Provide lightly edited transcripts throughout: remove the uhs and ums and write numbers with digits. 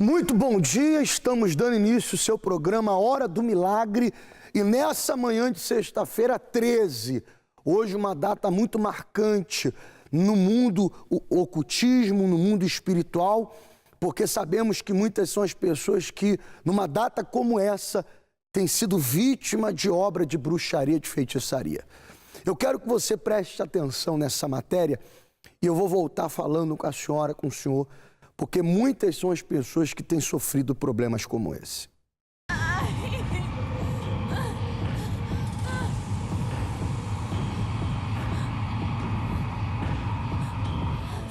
Muito bom dia, estamos dando início ao seu programa Hora do Milagre e nessa manhã de sexta-feira 13, hoje uma data muito marcante no mundo ocultismo, no mundo espiritual, porque sabemos que muitas são as pessoas que numa data como essa têm sido vítima de obra de bruxaria, de feitiçaria. Eu quero que você preste atenção nessa matéria e eu vou voltar falando com a senhora, com o senhor, porque muitas são as pessoas que têm sofrido problemas como esse.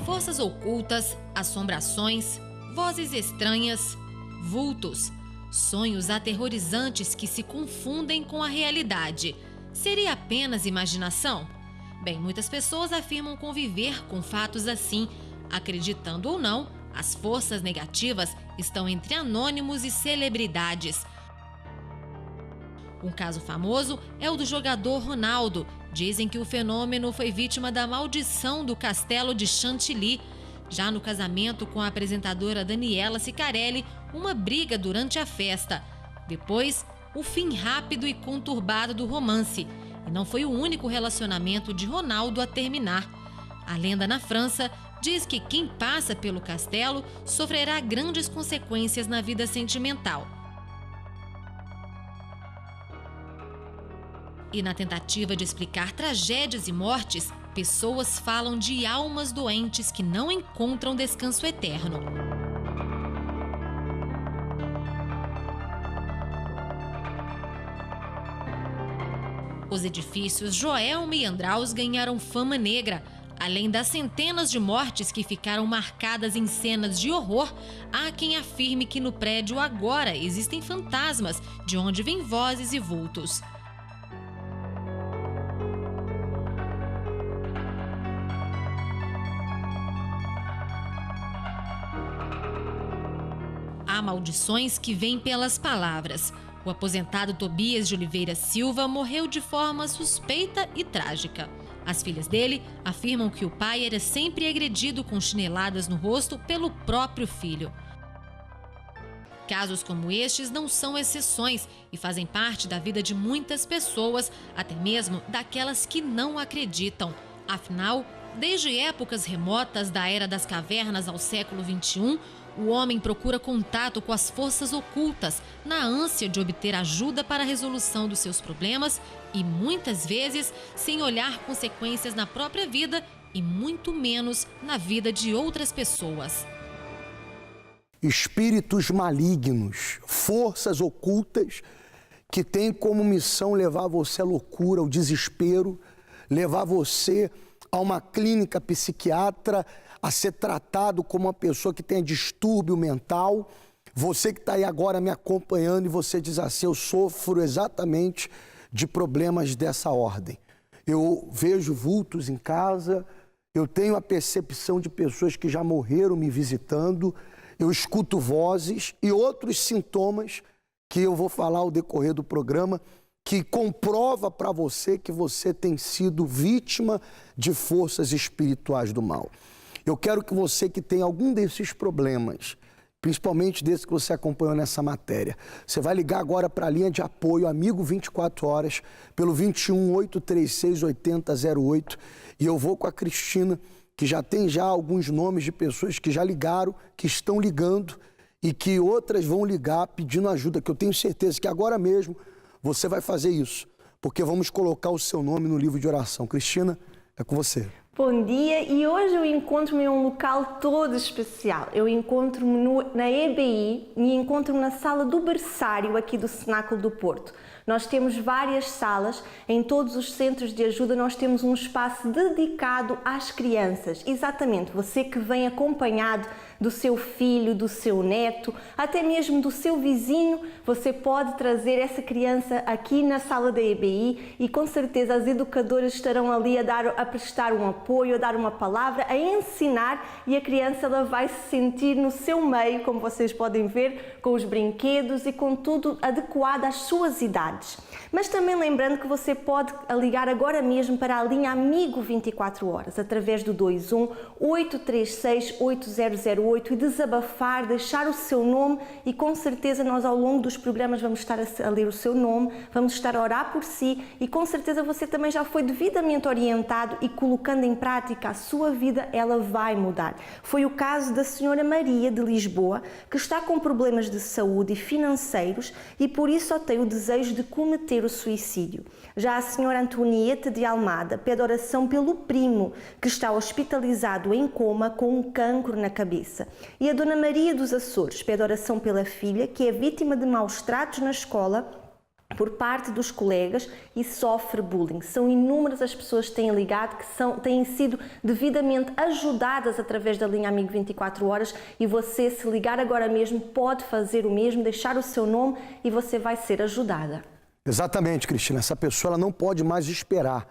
Forças ocultas, assombrações, vozes estranhas, vultos, sonhos aterrorizantes que se confundem com a realidade. Seria apenas imaginação? Bem, muitas pessoas afirmam conviver com fatos assim, acreditando ou não. As forças negativas estão entre anônimos e celebridades. Um caso famoso é o do jogador Ronaldo. Dizem que o fenômeno foi vítima da maldição do castelo de Chantilly. Já no casamento com a apresentadora Daniela Cicarelli, uma briga durante a festa. Depois, o fim rápido e conturbado do romance. E não foi o único relacionamento de Ronaldo a terminar. A lenda na França diz que quem passa pelo castelo sofrerá grandes consequências na vida sentimental. E na tentativa de explicar tragédias e mortes, pessoas falam de almas doentes que não encontram descanso eterno. Os edifícios Joelma e Andraus ganharam fama negra. Além das centenas de mortes que ficaram marcadas em cenas de horror, há quem afirme que no prédio agora existem fantasmas, de onde vêm vozes e vultos. Há maldições que vêm pelas palavras. O aposentado Tobias de Oliveira Silva morreu de forma suspeita e trágica. As filhas dele afirmam que o pai era sempre agredido com chineladas no rosto pelo próprio filho. Casos como estes não são exceções e fazem parte da vida de muitas pessoas, até mesmo daquelas que não acreditam. Afinal, desde épocas remotas da Era das Cavernas ao século XXI, o homem procura contato com as forças ocultas na ânsia de obter ajuda para a resolução dos seus problemas e, muitas vezes, sem olhar consequências na própria vida e muito menos na vida de outras pessoas. Espíritos malignos, forças ocultas que têm como missão levar você à loucura, ao desespero, levar você a uma clínica psiquiatra, a ser tratado como uma pessoa que tenha distúrbio mental. Você que está aí agora me acompanhando e você diz assim, eu sofro exatamente de problemas dessa ordem. Eu vejo vultos em casa, eu tenho a percepção de pessoas que já morreram me visitando, eu escuto vozes e outros sintomas que eu vou falar ao decorrer do programa, que comprova para você que você tem sido vítima de forças espirituais do mal. Eu quero que você que tem algum desses problemas, principalmente desse que você acompanhou nessa matéria, você vai ligar agora para a linha de apoio Amigo 24 Horas, pelo 21 836 8008, e eu vou com a Cristina, que já tem alguns nomes de pessoas que já ligaram, que estão ligando, e que outras vão ligar pedindo ajuda, que eu tenho certeza que agora mesmo você vai fazer isso, porque vamos colocar o seu nome no livro de oração. Cristina, é com você. Bom dia, e hoje eu encontro-me em um local todo especial. Eu encontro-me na EBI e encontro-me na sala do berçário aqui do Cenáculo do Porto. Nós temos várias salas, em todos os centros de ajuda nós temos um espaço dedicado às crianças. Exatamente, você que vem acompanhado do seu filho, do seu neto, até mesmo do seu vizinho, você pode trazer essa criança aqui na sala da EBI e com certeza as educadoras estarão ali a prestar um apoio, a dar uma palavra, a ensinar e a criança ela vai se sentir no seu meio, como vocês podem ver, com os brinquedos e com tudo adequado às suas idades. dificuldades. Mas também lembrando que você pode ligar agora mesmo para a linha Amigo 24 horas, através do 21 836 8008 e desabafar, deixar o seu nome, e com certeza nós ao longo dos programas vamos estar a ler o seu nome, vamos estar a orar por si, e com certeza você também já foi devidamente orientado, e colocando em prática a sua vida, ela vai mudar. Foi o caso da senhora Maria de Lisboa, que está com problemas de saúde e financeiros e por isso só tem o desejo de cometer o suicídio. Já a senhora Antonieta de Almada pede oração pelo primo, que está hospitalizado em coma com um cancro na cabeça. E a dona Maria dos Açores pede oração pela filha, que é vítima de maus tratos na escola por parte dos colegas e sofre bullying. São inúmeras as pessoas que têm ligado, que têm sido devidamente ajudadas através da linha Amigo 24 horas, e você, se ligar agora mesmo, pode fazer o mesmo, deixar o seu nome e você vai ser ajudada. Exatamente, Cristina. Essa pessoa ela não pode mais esperar,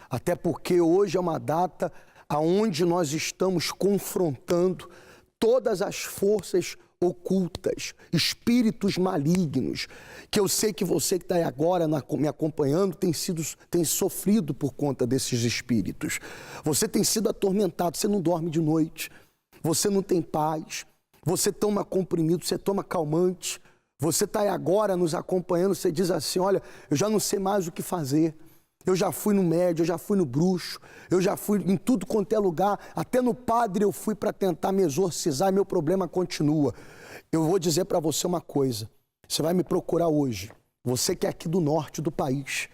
até porque hoje é uma data onde nós estamos confrontando todas as forças ocultas, espíritos malignos, que eu sei que você que está agora me acompanhando tem sofrido por conta desses espíritos. Você tem sido atormentado, você não dorme de noite, você não tem paz, você toma comprimido, você toma calmante, você está agora nos acompanhando, você diz assim, olha, eu já não sei mais o que fazer. Eu já fui no médium, eu já fui no bruxo, eu já fui em tudo quanto é lugar, até no padre eu fui para tentar me exorcizar e meu problema continua. Eu vou dizer para você uma coisa, você vai me procurar hoje, você que é aqui do norte do país,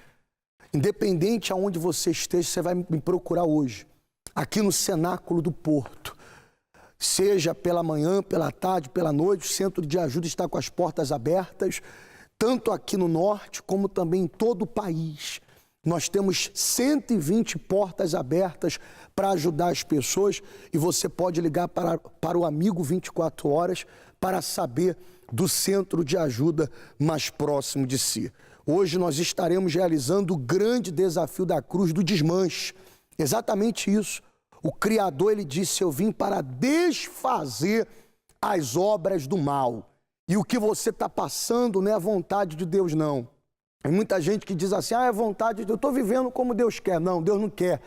independente aonde você esteja, você vai me procurar hoje, aqui no Cenáculo do Porto. Seja pela manhã, pela tarde, pela noite, o Centro de Ajuda está com as portas abertas, tanto aqui no norte como também em todo o país. Nós temos 120 portas abertas para ajudar as pessoas, e você pode ligar para o Amigo 24 horas para saber do centro de ajuda mais próximo de si. Hoje nós estaremos realizando o grande desafio da cruz do desmanche. Exatamente isso. O Criador, ele disse, eu vim para desfazer as obras do mal. E o que você está passando não é a vontade de Deus, não. Tem muita gente que diz assim, é vontade de Deus, eu estou vivendo como Deus quer. Não, Deus não quer.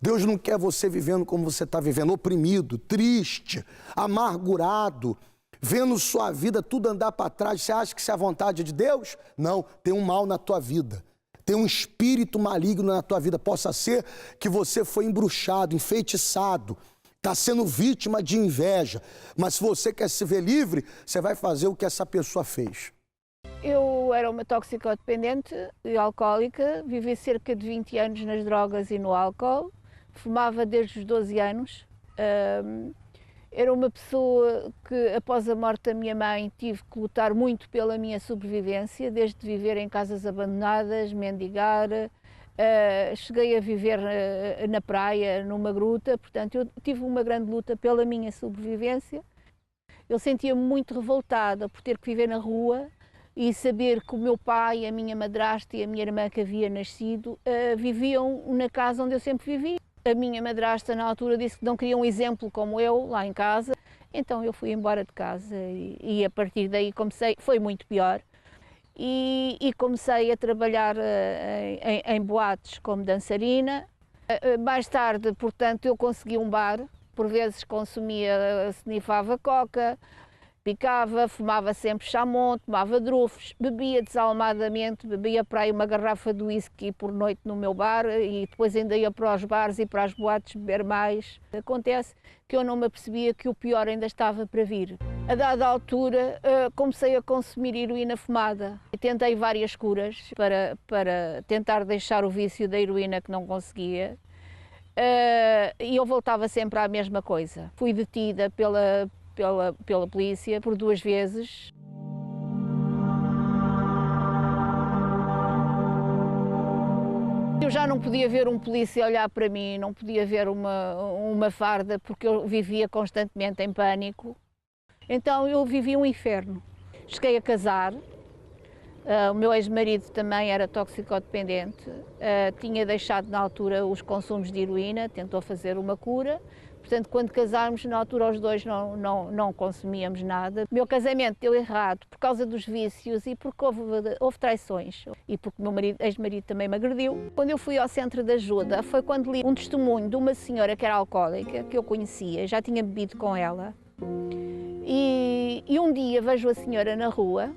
Deus não quer você vivendo como você está vivendo, oprimido, triste, amargurado, vendo sua vida tudo andar para trás. Você acha que isso é a vontade de Deus? Não, tem um mal na tua vida. Tem um espírito maligno na tua vida. Possa ser que você foi embruxado, enfeitiçado, está sendo vítima de inveja. Mas se você quer se ver livre, você vai fazer o que essa pessoa fez. Eu era uma toxicodependente e alcoólica, vivi cerca de 20 anos nas drogas e no álcool, fumava desde os 12 anos. Era uma pessoa que, após a morte da minha mãe, tive que lutar muito pela minha sobrevivência, desde viver em casas abandonadas, mendigar, cheguei a viver na praia, numa gruta, portanto eu tive uma grande luta pela minha sobrevivência. Eu sentia-me muito revoltada por ter que viver na rua e saber que o meu pai, a minha madrasta e a minha irmã que havia nascido viviam na casa onde eu sempre vivi. A minha madrasta na altura disse que não queria um exemplo como eu lá em casa, então eu fui embora de casa e a partir daí comecei, foi muito pior, e comecei a trabalhar em boates como dançarina. Mais tarde, portanto, eu consegui um bar, por vezes consumia, snifava coca, picava, fumava sempre chamon, tomava drufos, bebia desalmadamente, bebia para aí uma garrafa de whisky por noite no meu bar e depois ainda ia para os bares e para as boates beber mais. Acontece que eu não me apercebia que o pior ainda estava para vir. A dada altura comecei a consumir heroína fumada e tentei várias curas para tentar deixar o vício da heroína, que não conseguia. E eu voltava sempre à mesma coisa. Fui detida pela polícia por 2 vezes. Eu já não podia ver um polícia olhar para mim, não podia ver uma farda, porque eu vivia constantemente em pânico. Então eu vivi um inferno. Cheguei a casar, O meu ex-marido também era toxicodependente, tinha deixado na altura os consumos de heroína, tentou fazer uma cura. Portanto, quando casámos, na altura os dois não consumíamos nada. O meu casamento deu errado por causa dos vícios e porque houve traições. E porque o meu ex-marido também me agrediu. Quando eu fui ao centro de ajuda, foi quando li um testemunho de uma senhora que era alcoólica, que eu conhecia, já tinha bebido com ela. E um dia vejo a senhora na rua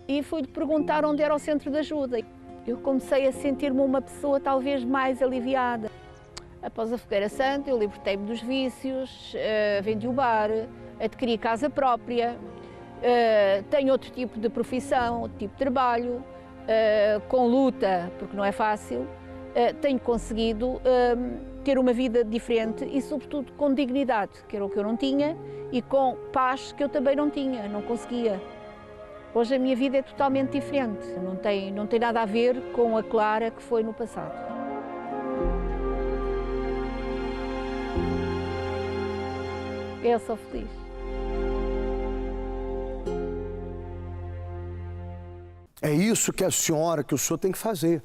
e fui-lhe perguntar onde era o centro de ajuda. Eu comecei a sentir-me uma pessoa talvez mais aliviada. Após a Fogueira Santa, eu libertei-me dos vícios, vendi o bar, adquiri casa própria, tenho outro tipo de profissão, outro tipo de trabalho, com luta, porque não é fácil, tenho conseguido ter uma vida diferente e, sobretudo, com dignidade, que era o que eu não tinha, e com paz, que eu também não tinha, não conseguia. Hoje a minha vida é totalmente diferente, não tem nada a ver com a Clara que foi no passado. Eu sou feliz. É isso que a senhora, que o senhor tem que fazer.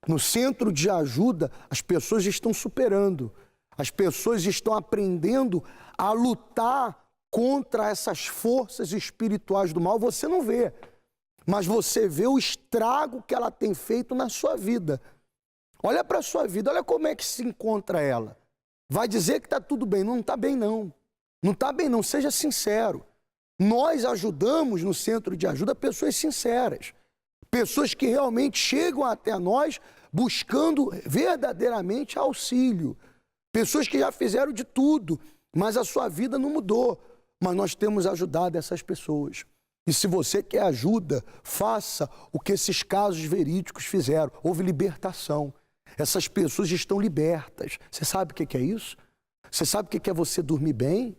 No centro de ajuda, as pessoas estão superando. As pessoas estão aprendendo a lutar contra essas forças espirituais do mal. Você não vê, mas você vê o estrago que ela tem feito na sua vida. Olha para a sua vida, olha como é que se encontra ela. Vai dizer que está tudo bem. Não está bem, não. Não está bem, não. Seja sincero. Nós ajudamos no centro de ajuda pessoas sinceras. Pessoas que realmente chegam até nós buscando verdadeiramente auxílio. Pessoas que já fizeram de tudo, mas a sua vida não mudou. Mas nós temos ajudado essas pessoas. E se você quer ajuda, faça o que esses casos verídicos fizeram. Houve libertação. Essas pessoas estão libertas. Você sabe o que é isso? Você sabe o que é você dormir bem?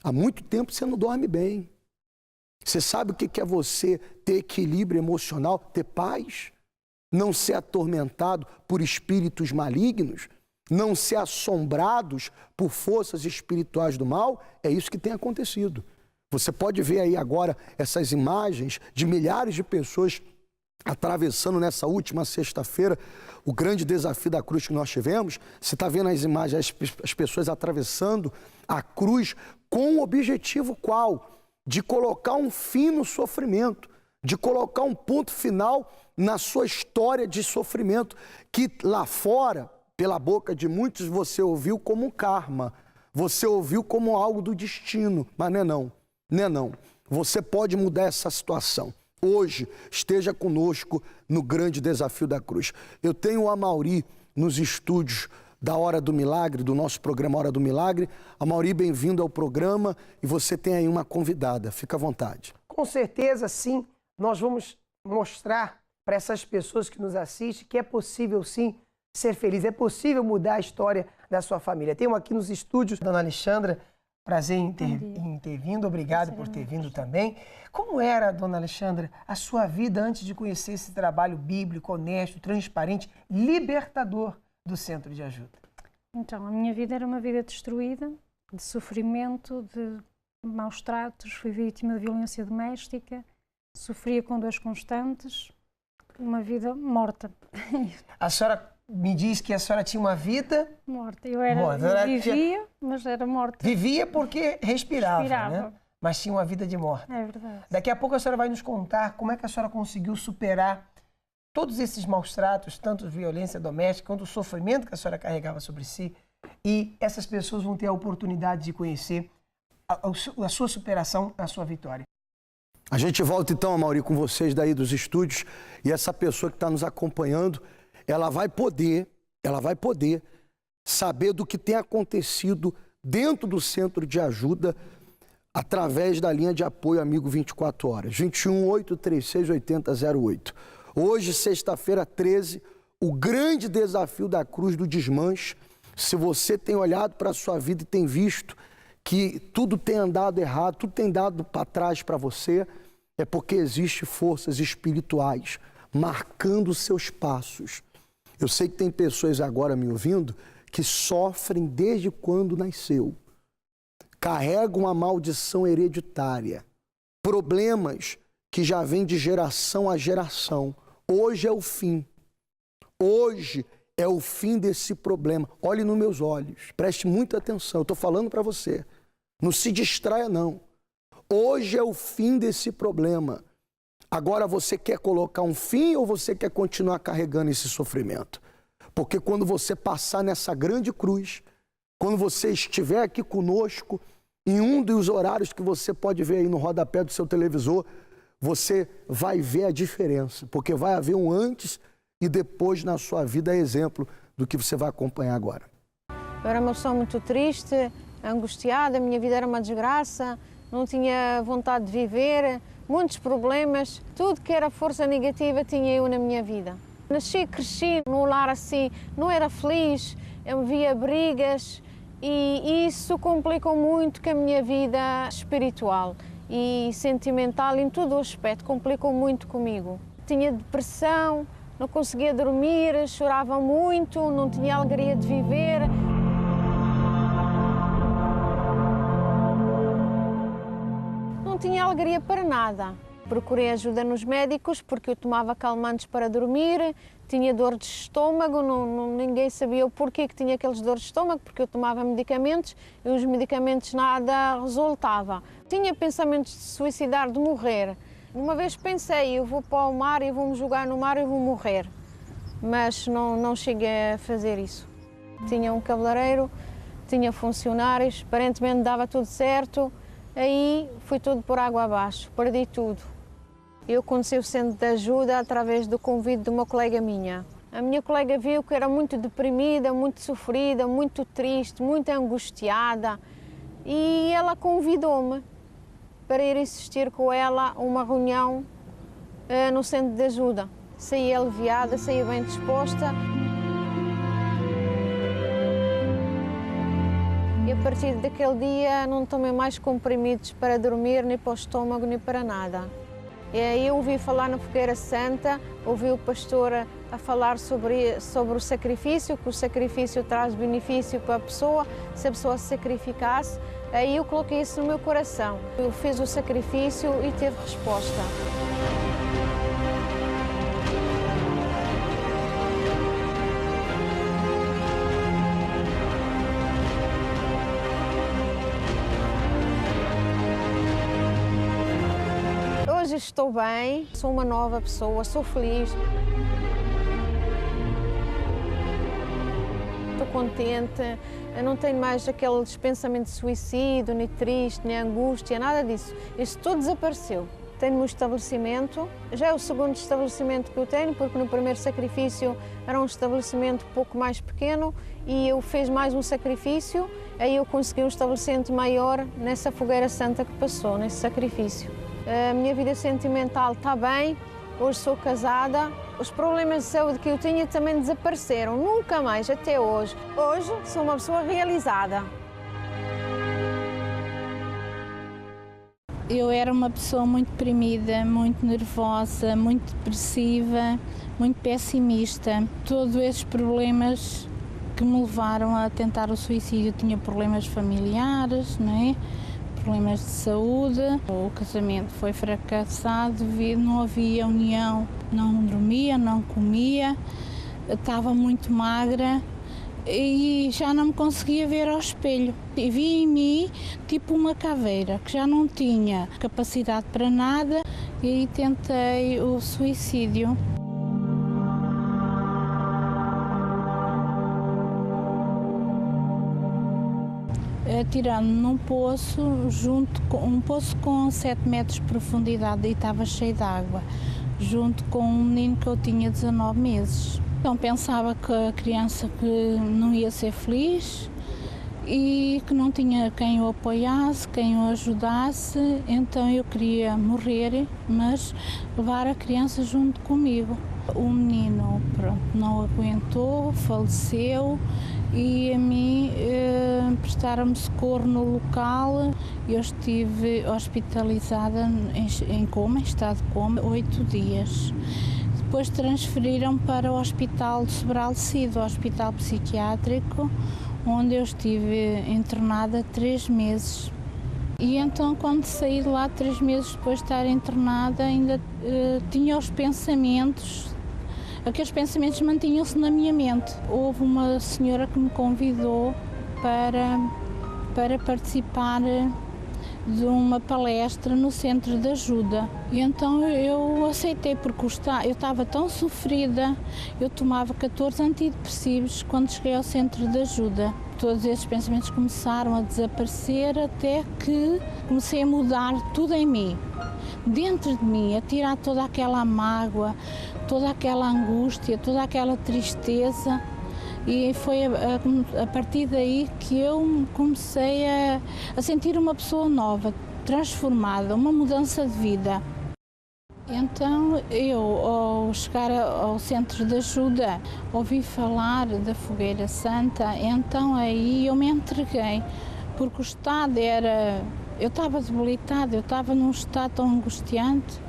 Há muito tempo você não dorme bem. Você sabe o que é você ter equilíbrio emocional, ter paz? Não ser atormentado por espíritos malignos? Não ser assombrados por forças espirituais do mal? É isso que tem acontecido. Você pode ver aí agora essas imagens de milhares de pessoas atravessando nessa última sexta-feira o grande desafio da cruz que nós tivemos. Você está vendo as imagens, as pessoas atravessando a cruz com o objetivo qual? De colocar um fim no sofrimento, de colocar um ponto final na sua história de sofrimento, que lá fora, pela boca de muitos, você ouviu como um karma, você ouviu como algo do destino, mas não é não, não é não. Você pode mudar essa situação. Hoje, esteja conosco no grande desafio da cruz. Eu tenho o Amaury nos estúdios da Hora do Milagre, do nosso programa Hora do Milagre. Amaury, bem-vindo ao programa, e você tem aí uma convidada. Fica à vontade. Com certeza, sim. Nós vamos mostrar para essas pessoas que nos assistem que é possível, sim, ser feliz. É possível mudar a história da sua família. Tenho aqui nos estúdios, dona Alexandra, prazer em ter vindo. Obrigado por ter vindo também. Como era, dona Alexandra, a sua vida antes de conhecer esse trabalho bíblico, honesto, transparente, libertador do Centro de Ajuda? Então, a minha vida era uma vida destruída, de sofrimento, de maus tratos, fui vítima de violência doméstica, sofria com dores constantes, uma vida morta. A senhora me diz que a senhora tinha uma vida... Morta. Eu vivia, mas era morta. Vivia porque respirava, né? Mas tinha uma vida de morta. É verdade. Daqui a pouco a senhora vai nos contar como é que a senhora conseguiu superar todos esses maus tratos, tanto violência doméstica quanto o sofrimento que a senhora carregava sobre si. E essas pessoas vão ter a oportunidade de conhecer a sua superação, a sua vitória. A gente volta então, Amaury, com vocês daí dos estúdios, e essa pessoa que está nos acompanhando, ela vai poder saber do que tem acontecido dentro do Centro de Ajuda através da linha de apoio Amigo 24 Horas, 21 836 8008. Hoje, sexta-feira 13, o grande desafio da cruz do desmanche. Se você tem olhado para a sua vida e tem visto que tudo tem andado errado, tudo tem dado para trás para você, é porque existem forças espirituais marcando os seus passos. Eu sei que tem pessoas agora me ouvindo que sofrem desde quando nasceu, carregam a maldição hereditária, problemas que já vem de geração a geração. Hoje é o fim. Hoje é o fim desse problema. Olhe nos meus olhos, preste muita atenção. Eu estou falando para você. Não se distraia, não. Hoje é o fim desse problema. Agora você quer colocar um fim ou você quer continuar carregando esse sofrimento? Porque quando você passar nessa grande cruz, quando você estiver aqui conosco, em um dos horários que você pode ver aí no rodapé do seu televisor, você vai ver a diferença, porque vai haver um antes e depois na sua vida, é exemplo do que você vai acompanhar agora. Eu era uma pessoa muito triste, angustiada, a minha vida era uma desgraça, não tinha vontade de viver, muitos problemas, tudo que era força negativa tinha eu na minha vida. Nasci e cresci num lar assim, não era feliz, havia brigas e isso complicou muito com a minha vida espiritual e sentimental em todo o aspecto, complicou muito comigo. Tinha depressão, não conseguia dormir, chorava muito, não tinha alegria de viver. Não tinha alegria para nada. Procurei ajuda nos médicos porque eu tomava calmantes para dormir, tinha dor de estômago, ninguém sabia o porquê que tinha aqueles dores de estômago, porque eu tomava medicamentos e os medicamentos nada resultava. Tinha pensamentos de suicidar, de morrer. Uma vez pensei, eu vou para o mar e vou-me jogar no mar e vou morrer, mas não cheguei a fazer isso. Tinha um cabeleireiro, tinha funcionários, aparentemente dava tudo certo, aí foi tudo por água abaixo, perdi tudo. Eu conheci o centro de ajuda através do convite de uma colega minha. A minha colega viu que era muito deprimida, muito sofrida, muito triste, muito angustiada e ela convidou-me para ir assistir com ela a uma reunião no centro de ajuda. Saí aliviada, saí bem disposta. E a partir daquele dia não tomei mais comprimidos para dormir, nem para o estômago, nem para nada. Eu ouvi falar na Fogueira Santa, ouvi o pastor a falar sobre o sacrifício, que o sacrifício traz benefício para a pessoa, se a pessoa se sacrificasse. Aí eu coloquei isso no meu coração. Eu fiz o sacrifício e teve resposta. Hoje estou bem, sou uma nova pessoa, sou feliz. Estou contente, eu não tenho mais aqueles pensamentos de suicídio, nem triste, nem angústia, nada disso. Isso tudo desapareceu. Tenho um estabelecimento, já é o segundo estabelecimento que eu tenho, porque no primeiro sacrifício era um estabelecimento um pouco mais pequeno e eu fiz mais um sacrifício, aí eu consegui um estabelecimento maior nessa Fogueira Santa que passou, nesse sacrifício. A minha vida sentimental está bem, hoje sou casada, os problemas de saúde que eu tinha também desapareceram, nunca mais, até hoje. Hoje sou uma pessoa realizada. Eu era uma pessoa muito deprimida, muito nervosa, muito depressiva, muito pessimista. Todos esses problemas que me levaram a tentar o suicídio, tinha problemas familiares, não é? Problemas de saúde, o casamento foi fracassado devido não havia união, não dormia, não comia, estava muito magra e já não me conseguia ver ao espelho. E vi em mim tipo uma caveira, que já não tinha capacidade para nada e aí tentei o suicídio. Atirando num poço, um poço com 7 metros de profundidade e estava cheio de água, junto com um menino que eu tinha 19 meses. Então pensava que a criança que não ia ser feliz e que não tinha quem o apoiasse, quem o ajudasse, então eu queria morrer, mas levar a criança junto comigo. O menino, pronto, não aguentou, faleceu e a mim prestaram-me socorro no local. Eu estive hospitalizada em coma, em estado de coma, 8 dias. Depois transferiram para o Hospital de Sobralecido, o Hospital Psiquiátrico, onde eu estive internada 3 meses. E então, quando saí de lá 3 meses depois de estar internada, ainda tinha os pensamentos, aqueles pensamentos mantinham-se na minha mente. Houve uma senhora que me convidou para participar de uma palestra no centro de ajuda. E então eu aceitei, porque eu estava tão sofrida, eu tomava 14 antidepressivos quando cheguei ao centro de ajuda. Todos esses pensamentos começaram a desaparecer até que comecei a mudar tudo em mim, dentro de mim, a tirar toda aquela mágoa, toda aquela angústia, toda aquela tristeza. E foi a partir daí que eu comecei a sentir uma pessoa nova, transformada, uma mudança de vida. Então eu, ao chegar ao centro de ajuda, ouvi falar da Fogueira Santa, então aí eu me entreguei, porque o estado era... Eu estava debilitada, eu estava num estado tão angustiante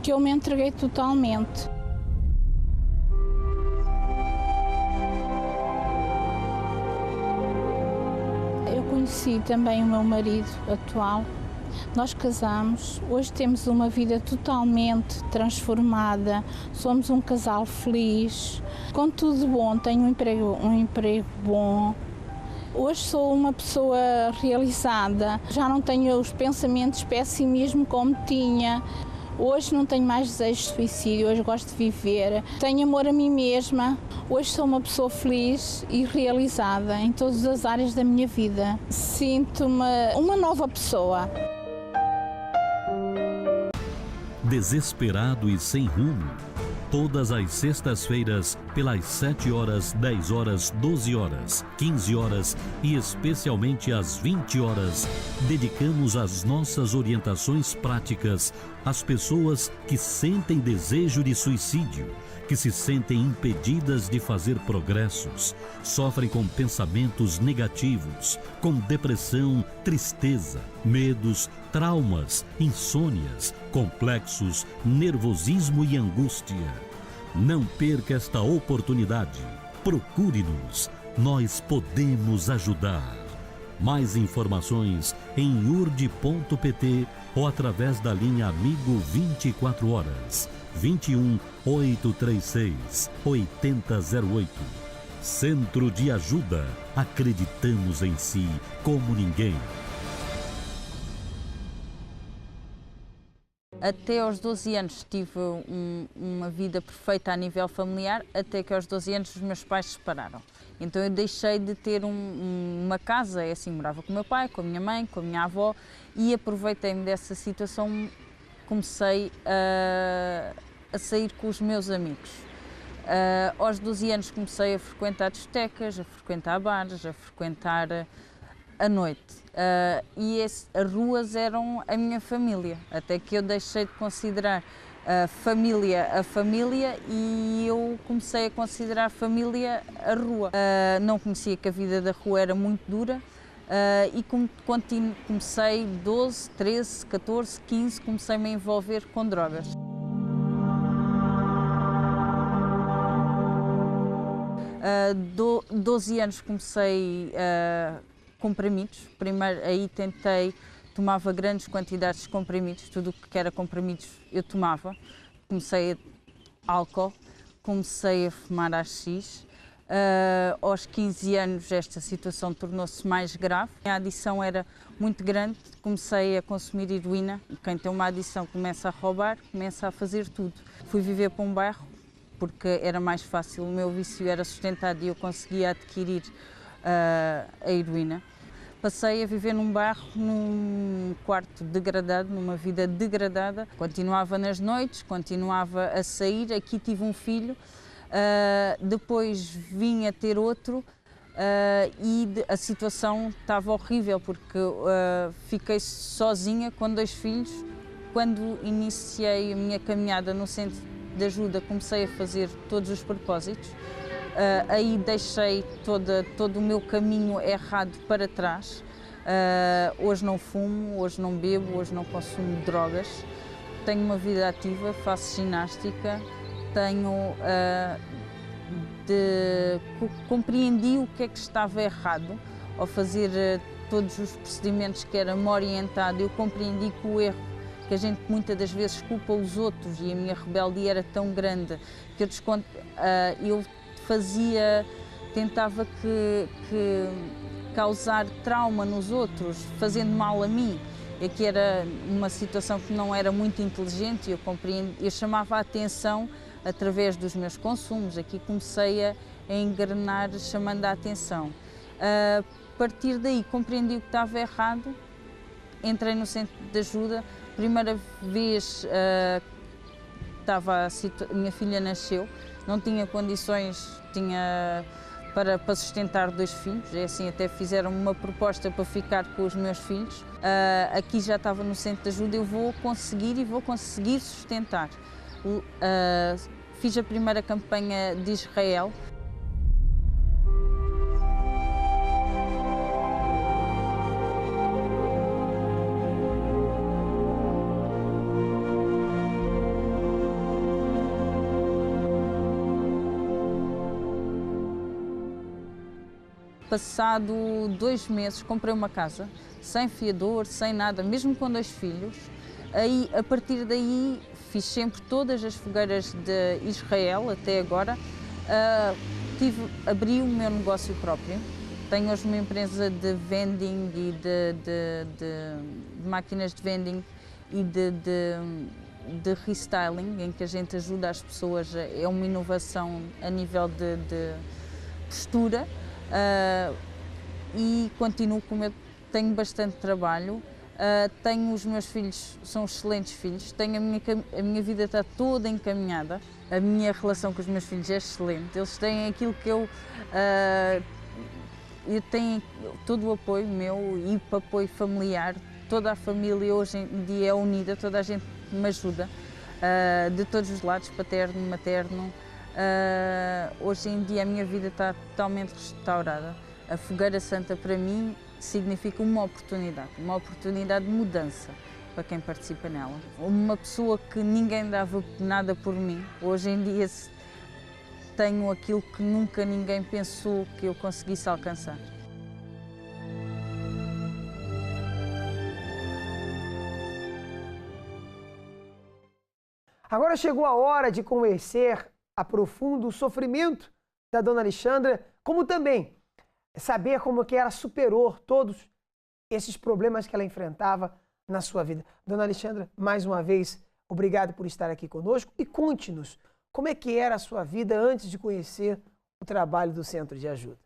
que eu me entreguei totalmente. Conheci também o meu marido atual, nós casamos, hoje temos uma vida totalmente transformada, somos um casal feliz, com tudo bom, tenho um emprego bom. Hoje sou uma pessoa realizada, já não tenho os pensamentos de pessimismo como tinha. Hoje não tenho mais desejo de suicídio, hoje gosto de viver, tenho amor a mim mesma, hoje sou uma pessoa feliz e realizada em todas as áreas da minha vida. Sinto-me uma nova pessoa. Desesperado e sem rumo, todas as sextas-feiras, pelas 7 horas, 10 horas, 12 horas, 15 horas e especialmente às 20 horas, dedicamos as nossas orientações práticas às pessoas que sentem desejo de suicídio, que se sentem impedidas de fazer progressos, sofrem com pensamentos negativos, com depressão, tristeza, medos, traumas, insônias, complexos, nervosismo e angústia. Não perca esta oportunidade. Procure-nos. Nós podemos ajudar. Mais informações em urd.pt ou através da linha Amigo 24 horas 21 836 8008. Centro de Ajuda. Acreditamos em si como ninguém. Até aos 12 anos tive uma vida perfeita a nível familiar, até que aos 12 anos os meus pais se separaram. Então eu deixei de ter uma casa, assim, morava com o meu pai, com a minha mãe, com a minha avó, e aproveitei-me dessa situação, comecei a sair com os meus amigos. Aos 12 anos comecei a frequentar discotecas, a frequentar bares, a frequentar a noite. E as ruas eram a minha família, até que eu deixei de considerar a família e eu comecei a considerar a família a rua. Não conhecia que a vida da rua era muito dura e comecei 12, 13, 14, 15, comecei-me a envolver com drogas. Uh, 12 anos comecei comprimidos. Primeiro aí tomava grandes quantidades de comprimidos, tudo o que era comprimidos eu tomava. Comecei álcool, comecei a fumar AX. Aos 15 anos esta situação tornou-se mais grave. A adição era muito grande, comecei a consumir heroína. Quem tem uma adição começa a roubar, começa a fazer tudo. Fui viver para um bairro porque era mais fácil, o meu vício era sustentado e eu conseguia adquirir a heroína. Passei a viver num bairro, num quarto degradado, numa vida degradada. Continuava nas noites, continuava a sair. Aqui tive um filho, depois vim a ter outro e a situação estava horrível porque fiquei sozinha com 2 filhos. Quando iniciei a minha caminhada no centro de ajuda, comecei a fazer todos os propósitos. Aí deixei todo o meu caminho errado para trás. Hoje não fumo, hoje não bebo, hoje não consumo drogas. Tenho uma vida ativa, faço ginástica, compreendi o que é que estava errado ao fazer todos os procedimentos que era-me orientado, eu compreendi que o erro, que a gente muitas das vezes culpa os outros, e a minha rebeldia era tão grande que eu tentava que causar trauma nos outros, fazendo mal a mim. É que era uma situação que não era muito inteligente, eu chamava a atenção através dos meus consumos. Aqui comecei a engrenar chamando a atenção. A partir daí compreendi o que estava errado, entrei no centro de ajuda. Primeira vez minha filha nasceu, não tinha condições para sustentar 2 filhos, é assim, até fizeram uma proposta para ficar com os meus filhos. Aqui já estava no centro de ajuda, eu vou conseguir sustentar. Fiz a primeira campanha de Israel. Passado 2 meses, comprei uma casa, sem fiador, sem nada, mesmo com 2 filhos. Aí, a partir daí, fiz sempre todas as fogueiras de Israel, até agora. Abri o meu negócio próprio. Tenho hoje uma empresa de vending e de máquinas de vending e de restyling, em que a gente ajuda as pessoas, é uma inovação a nível de postura. E continuo tenho bastante trabalho, tenho os meus filhos, são excelentes filhos, a minha vida está toda encaminhada, a minha relação com os meus filhos é excelente, eles têm aquilo que eu tenho todo o apoio meu e o apoio familiar, toda a família hoje em dia é unida, toda a gente me ajuda, de todos os lados, paterno, materno. Hoje em dia a minha vida está totalmente restaurada. A Fogueira Santa para mim significa uma oportunidade de mudança para quem participa nela. Uma pessoa que ninguém dava nada por mim, hoje em dia tenho aquilo que nunca ninguém pensou que eu conseguisse alcançar. Agora chegou a hora de conhecer a profundo o sofrimento da Dona Alexandra, como também saber como que ela superou todos esses problemas que ela enfrentava na sua vida. Dona Alexandra, mais uma vez, obrigado por estar aqui conosco e conte-nos como é que era a sua vida antes de conhecer o trabalho do Centro de Ajuda.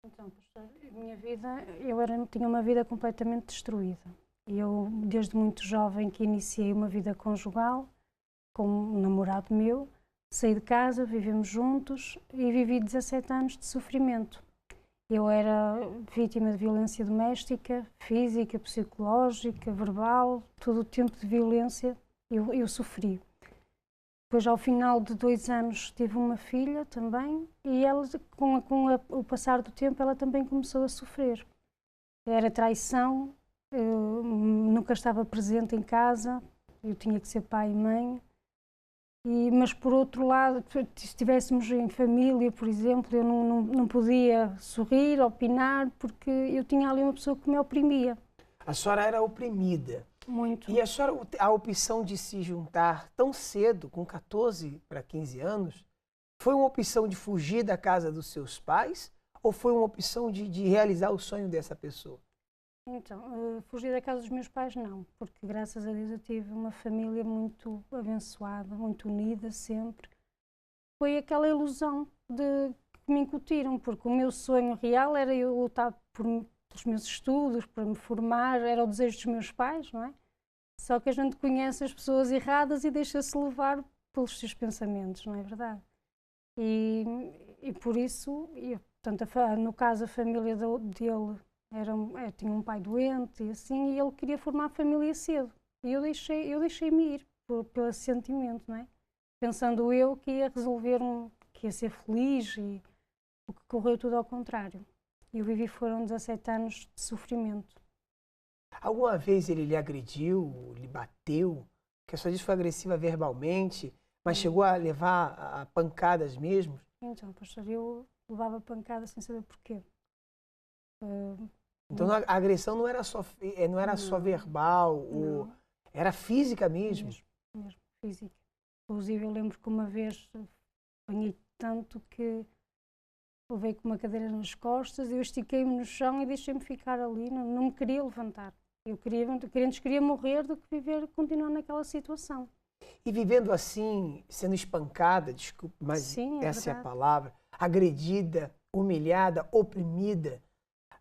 Então, pastor, minha vida, tinha uma vida completamente destruída. Eu, desde muito jovem, que iniciei uma vida conjugal com um namorado meu, saí de casa, vivemos juntos e vivi 17 anos de sofrimento. Eu era vítima de violência doméstica, física, psicológica, verbal, todo o tempo de violência eu sofri. Depois, ao final de 2 anos, tive uma filha também e ela, com o passar do tempo, ela também começou a sofrer. Era traição, eu nunca estava presente em casa, eu tinha que ser pai e mãe. Mas, por outro lado, se estivéssemos em família, por exemplo, eu não podia sorrir, opinar, porque eu tinha ali uma pessoa que me oprimia. A senhora era oprimida. Muito. E a opção de se juntar tão cedo, com 14 para 15 anos, foi uma opção de fugir da casa dos seus pais ou foi uma opção de realizar o sonho dessa pessoa? Então, fugir da casa dos meus pais não, porque graças a Deus eu tive uma família muito abençoada, muito unida sempre. Foi aquela ilusão que me incutiram, porque o meu sonho real era eu lutar pelos meus estudos, para me formar, era o desejo dos meus pais, não é? Só que a gente conhece as pessoas erradas e deixa-se levar pelos seus pensamentos, não é verdade? E por isso, portanto, no caso a família dele tinha um pai doente e assim, e ele queria formar a família cedo. E eu deixei-me ir pelo esse sentimento, não é? Pensando eu que ia resolver, que ia ser feliz, e o que correu tudo ao contrário. E foram 17 anos de sofrimento. Alguma vez ele lhe agrediu, lhe bateu? Que a senhora disse que foi agressiva verbalmente, mas chegou a levar a pancadas mesmo? Então, pastor, eu levava pancada sem saber porquê. Então a agressão não era só, verbal, era física mesmo. Mesmo, física. Inclusive eu lembro que uma vez apanhei tanto que levei com uma cadeira nas costas, eu estiquei-me no chão e deixei-me ficar ali, não me queria levantar. Eu queria morrer do que continuar naquela situação. E vivendo assim, sendo espancada, desculpe, mas Sim, essa é a verdade. palavra, agredida, humilhada, oprimida,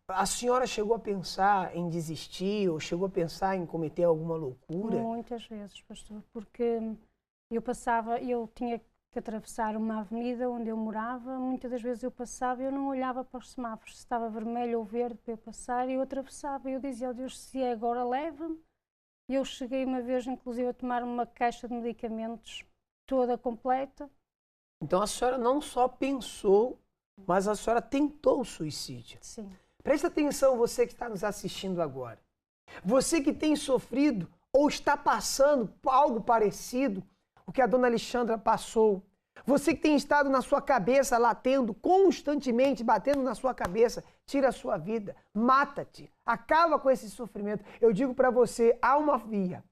a senhora chegou a pensar em desistir ou chegou a pensar em cometer alguma loucura? Muitas vezes, pastor, porque eu tinha que atravessar uma avenida onde eu morava, muitas das vezes eu passava e eu não olhava para os semáforos, se estava vermelho ou verde para eu passar, e eu atravessava e eu dizia, ó Deus, se é agora leva-me. E eu cheguei uma vez, inclusive, a tomar uma caixa de medicamentos toda completa. Então a senhora não só pensou, mas a senhora tentou o suicídio. Sim. Presta atenção, você que está nos assistindo agora. Você que tem sofrido ou está passando por algo parecido, o que a dona Alexandra passou. Você que tem estado na sua cabeça latendo, constantemente batendo na sua cabeça, tira a sua vida, mata-te, acaba com esse sofrimento. Eu digo para você, há uma via,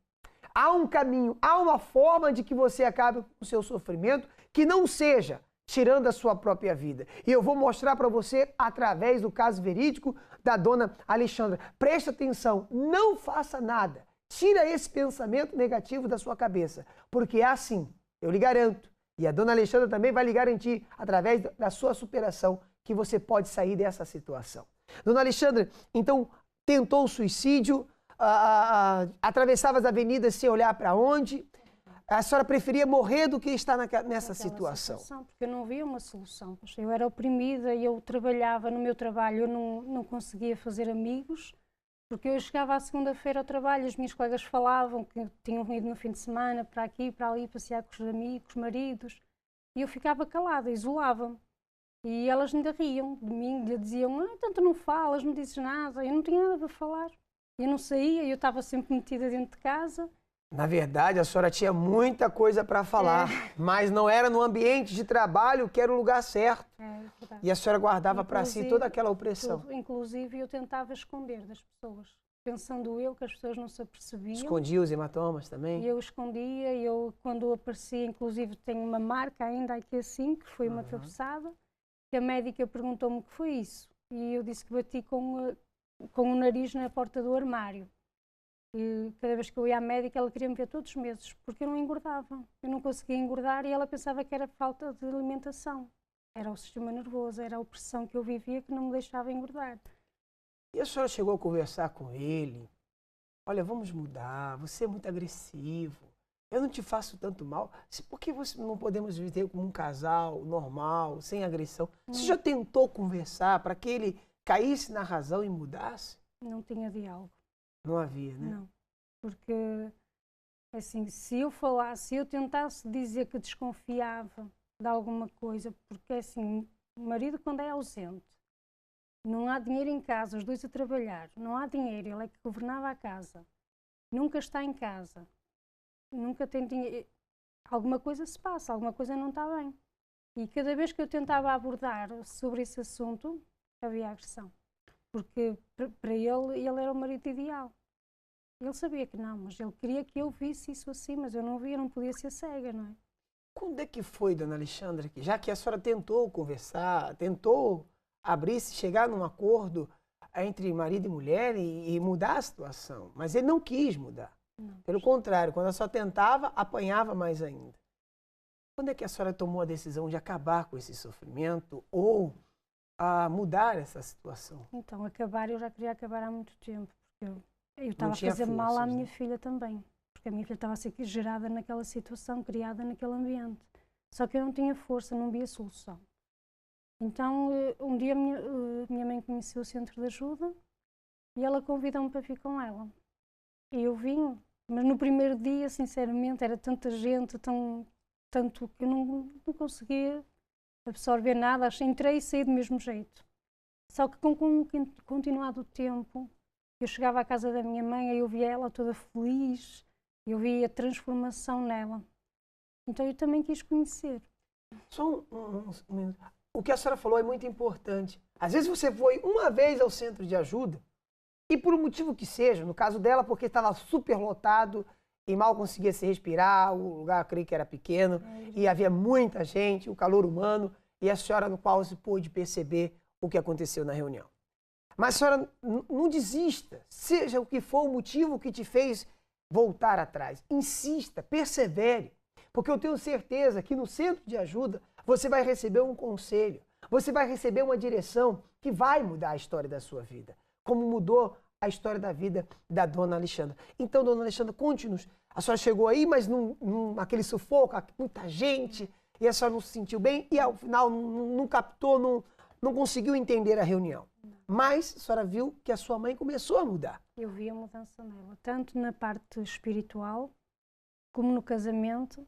há um caminho, há uma forma de que você acabe com o seu sofrimento que não seja tirando a sua própria vida. E eu vou mostrar para você através do caso verídico da dona Alexandra. Presta atenção, não faça nada. Tira esse pensamento negativo da sua cabeça, porque é assim, eu lhe garanto, e a dona Alexandra também vai lhe garantir, através da sua superação, que você pode sair dessa situação. Dona Alexandra, então, tentou o suicídio, atravessava as avenidas sem olhar para onde? A senhora preferia morrer do que estar nessa situação? Porque eu não via uma solução. Eu era oprimida e eu trabalhava no meu trabalho, eu não conseguia fazer amigos, porque eu chegava à segunda-feira ao trabalho, as minhas colegas falavam que tinham ido no fim de semana para aqui, para ali, passear com os amigos, maridos, e eu ficava calada, isolava-me. E elas ainda riam de mim, lhe diziam, tanto não falas, não dizes nada, eu não tinha nada para falar. Eu não saía, eu estava sempre metida dentro de casa. Na verdade, a senhora tinha muita coisa para falar, mas não era no ambiente de trabalho que era o lugar certo. Verdade. E a senhora guardava para si toda aquela opressão. Inclusive, eu tentava esconder das pessoas, pensando eu que as pessoas não se apercebiam. Escondia os hematomas também? E eu escondia, quando aparecia, inclusive tenho uma marca ainda aqui assim, que foi uma cabeçada, que a médica perguntou-me o que foi isso. E eu disse que bati com o nariz na porta do armário. E cada vez que eu ia à médica, ela queria me ver todos os meses, porque eu não engordava. Eu não conseguia engordar e ela pensava que era falta de alimentação. Era o sistema nervoso, era a opressão que eu vivia que não me deixava engordar. E a senhora chegou a conversar com ele? Olha, vamos mudar, você é muito agressivo, eu não te faço tanto mal. Por que não podemos viver como um casal normal, sem agressão? Você já tentou conversar para que ele caísse na razão e mudasse? Não tinha diálogo. Não havia, né? Não, porque assim, se eu tentasse dizer que desconfiava de alguma coisa, porque assim, o marido quando é ausente, não há dinheiro em casa, os dois a trabalhar, não há dinheiro, ele é que governava a casa, nunca está em casa, nunca tem dinheiro, alguma coisa se passa, alguma coisa não está bem. E cada vez que eu tentava abordar sobre esse assunto, havia agressão. Porque para ele era o marido ideal. Ele sabia que não, mas ele queria que eu visse isso assim, mas eu não via, não podia ser cega, não é? Quando é que foi, dona Alexandra, já que a senhora tentou conversar, tentou abrir-se, chegar num acordo entre marido e mulher e mudar a situação, mas ele não quis mudar. Não. Pelo contrário, quando a senhora tentava, apanhava mais ainda. Quando é que a senhora tomou a decisão de acabar com esse sofrimento ou a mudar essa situação? Então, eu já queria acabar há muito tempo, porque eu estava a fazer mal à minha filha também, porque a minha filha estava a ser gerada naquela situação, criada naquele ambiente. Só que eu não tinha força, não via solução. Então, um dia minha mãe conheceu o centro de ajuda e ela convidou-me para vir com ela. E eu vim, mas no primeiro dia, sinceramente, era tanta gente, tanto que eu não conseguia absorver nada, entrei e saí do mesmo jeito. Só que com continuado o tempo, eu chegava à casa da minha mãe e eu via ela toda feliz, eu via a transformação nela. Então eu também quis conhecer. Só um minuto. O que a senhora falou é muito importante. Às vezes você foi uma vez ao centro de ajuda, E por um motivo que seja, no caso dela, porque estava super lotado e mal conseguia se respirar, o lugar, eu creio que era pequeno, e havia muita gente, o calor humano, e a senhora no qual se pôde perceber o que aconteceu na reunião. Mas a senhora não desista, seja o que for o motivo que te fez voltar atrás. Insista, persevere, porque eu tenho certeza que no centro de ajuda você vai receber um conselho, você vai receber uma direção que vai mudar a história da sua vida, como mudou a história da vida da dona Alexandra. Então, dona Alexandra, conte-nos. A senhora chegou aí, mas aquele sufoco, muita gente, e a senhora não se sentiu bem, e ao final não captou, não conseguiu entender a reunião. Mas a senhora viu que a sua mãe começou a mudar. Eu vi a mudança nela, tanto na parte espiritual, como no casamento,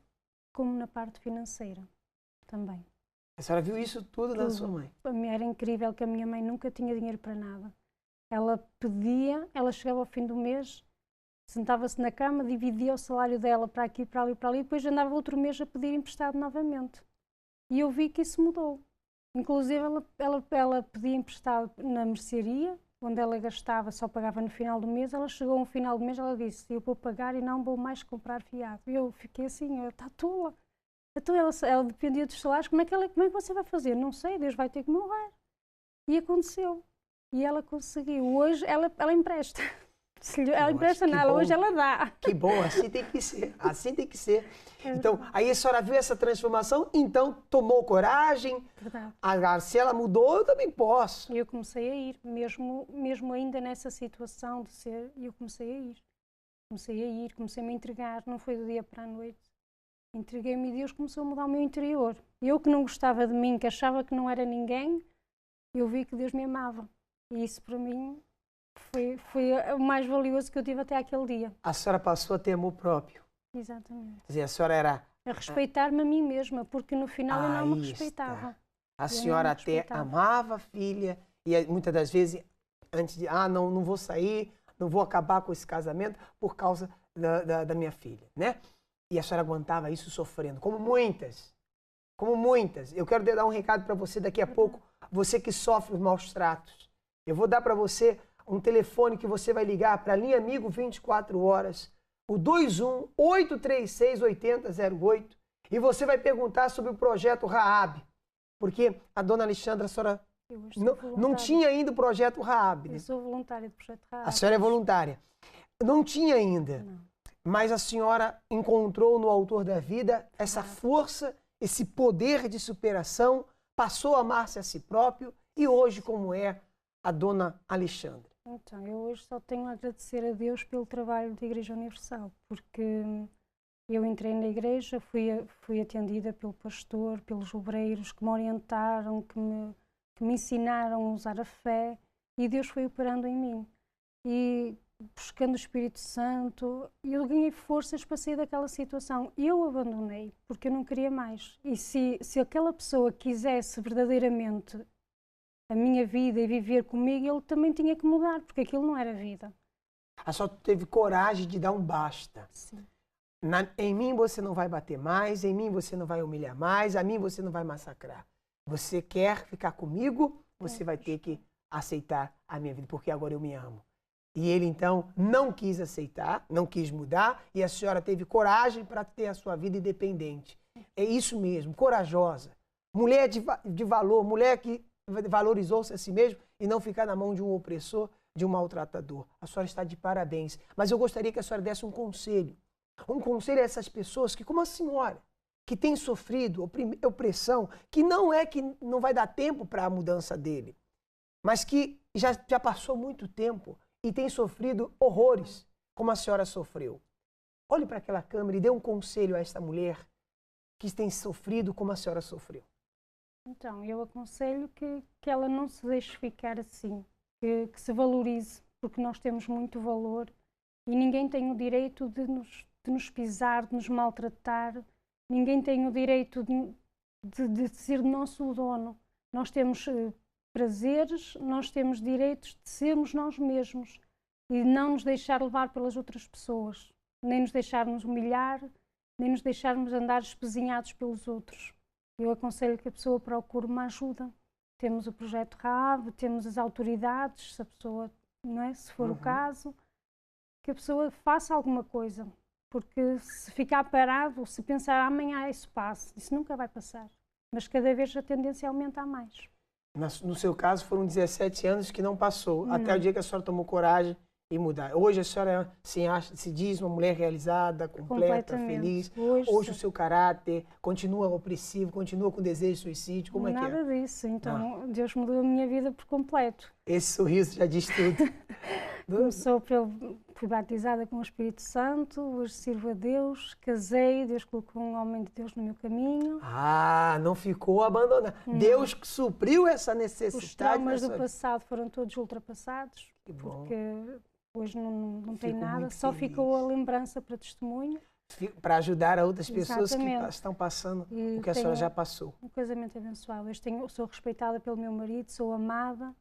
como na parte financeira também. A senhora viu isso tudo na sua mãe? Era incrível que a minha mãe nunca tinha dinheiro para nada. Ela pedia, ela chegava ao fim do mês, sentava-se na cama, dividia o salário dela para aqui, para ali, para ali, e depois andava outro mês a pedir emprestado novamente. E eu vi que isso mudou. Inclusive, ela pedia emprestado na mercearia, onde ela gastava, só pagava no final do mês. Ela chegou ao final do mês, ela disse, eu vou pagar e não vou mais comprar fiado. E eu fiquei assim, está tola. Então ela dependia dos salários, como é que você vai fazer? Não sei, Deus vai ter que me honrar. E aconteceu. E ela conseguiu. Hoje ela empresta. Ela empresta nada, hoje ela dá. Que bom, assim tem que ser. Assim tem que ser. Então, aí a senhora viu essa transformação, então tomou coragem. Verdade. Agora, se ela mudou, eu também posso. E eu comecei a ir, mesmo ainda nessa situação de ser, eu comecei a ir. Comecei a me entregar, não foi do dia para a noite. Entreguei-me e Deus começou a mudar o meu interior. Eu que não gostava de mim, que achava que não era ninguém, eu vi que Deus me amava. E isso para mim foi o mais valioso que eu tive até aquele dia. A senhora passou a ter amor próprio. Exatamente. Quer dizer, a senhora era... A respeitar-me a mim mesma, porque no final eu não me respeitava. A senhora até amava a filha e muitas das vezes, antes de, não vou sair, não vou acabar com esse casamento por causa da minha filha, né? E a senhora aguentava isso sofrendo, como muitas. Como muitas. Eu quero dar um recado para você daqui a pouco, você que sofre os maus tratos. Eu vou dar para você um telefone que você vai ligar para a linha Amigo 24 horas, o 21-836-8008, e você vai perguntar sobre o projeto Raab, porque a dona Alexandra, a senhora não tinha ainda o projeto Raab. Né? Eu sou voluntária do projeto Raab. A senhora é voluntária. Não tinha ainda, mas a senhora encontrou no Autor da Vida essa força, esse poder de superação, passou a amar-se a si próprio e hoje como é a dona Alexandra. Então, eu hoje só tenho a agradecer a Deus pelo trabalho da Igreja Universal, porque eu entrei na igreja, fui atendida pelo pastor, pelos obreiros que me orientaram, que me ensinaram a usar a fé, e Deus foi operando em mim. E buscando o Espírito Santo, eu ganhei forças para sair daquela situação. Eu abandonei, porque eu não queria mais. E se aquela pessoa quisesse verdadeiramente a minha vida e viver comigo, ele também tinha que mudar, porque aquilo não era vida. A senhora teve coragem de dar um basta. Sim. Em mim você não vai bater mais, em mim você não vai humilhar mais, a mim você não vai massacrar. Você quer ficar comigo, você vai ter que aceitar a minha vida, porque agora eu me amo. E ele então não quis aceitar, não quis mudar, e a senhora teve coragem para ter a sua vida independente. É isso mesmo, corajosa. Mulher de valor, mulher que valorizou-se a si mesmo e não ficar na mão de um opressor, de um maltratador. A senhora está de parabéns. Mas eu gostaria que a senhora desse um conselho. Um conselho a essas pessoas que, como a senhora, que tem sofrido opressão, que não vai dar tempo para a mudança dele, mas que já passou muito tempo e tem sofrido horrores, como a senhora sofreu. Olhe para aquela câmera e dê um conselho a esta mulher que tem sofrido como a senhora sofreu. Então, eu aconselho que ela não se deixe ficar assim, que se valorize, porque nós temos muito valor e ninguém tem o direito de nos pisar, de nos maltratar, ninguém tem o direito de ser nosso dono. Nós temos prazeres, nós temos direitos de sermos nós mesmos e não nos deixar levar pelas outras pessoas, nem nos deixarmos humilhar, nem nos deixarmos andar espezinhados pelos outros. Eu aconselho que a pessoa procure uma ajuda. Temos o projeto Raab, temos as autoridades, se a pessoa não é? Se for o caso, que a pessoa faça alguma coisa. Porque se ficar parado, se pensar amanhã isso passa, isso nunca vai passar. Mas cada vez a tendência aumenta a mais. No seu caso, foram 17 anos que não passou, até o dia que a senhora tomou coragem e mudar. Hoje a senhora se diz uma mulher realizada, completa, feliz. Hoje o seu caráter continua opressivo, continua com desejo de suicídio, como é que é? Nada disso, então Deus mudou a minha vida por completo. Esse sorriso já diz tudo. Começou fui batizada com o Espírito Santo, hoje sirvo a Deus, casei, Deus colocou um homem de Deus no meu caminho. Não ficou abandonado. Não. Deus supriu essa necessidade. Os traumas do passado foram todos ultrapassados, porque hoje não tem nada, só ficou a lembrança para testemunho. Para ajudar a outras pessoas que estão passando o que a senhora já passou. Um casamento abençoado. Sou respeitada pelo meu marido, sou amada.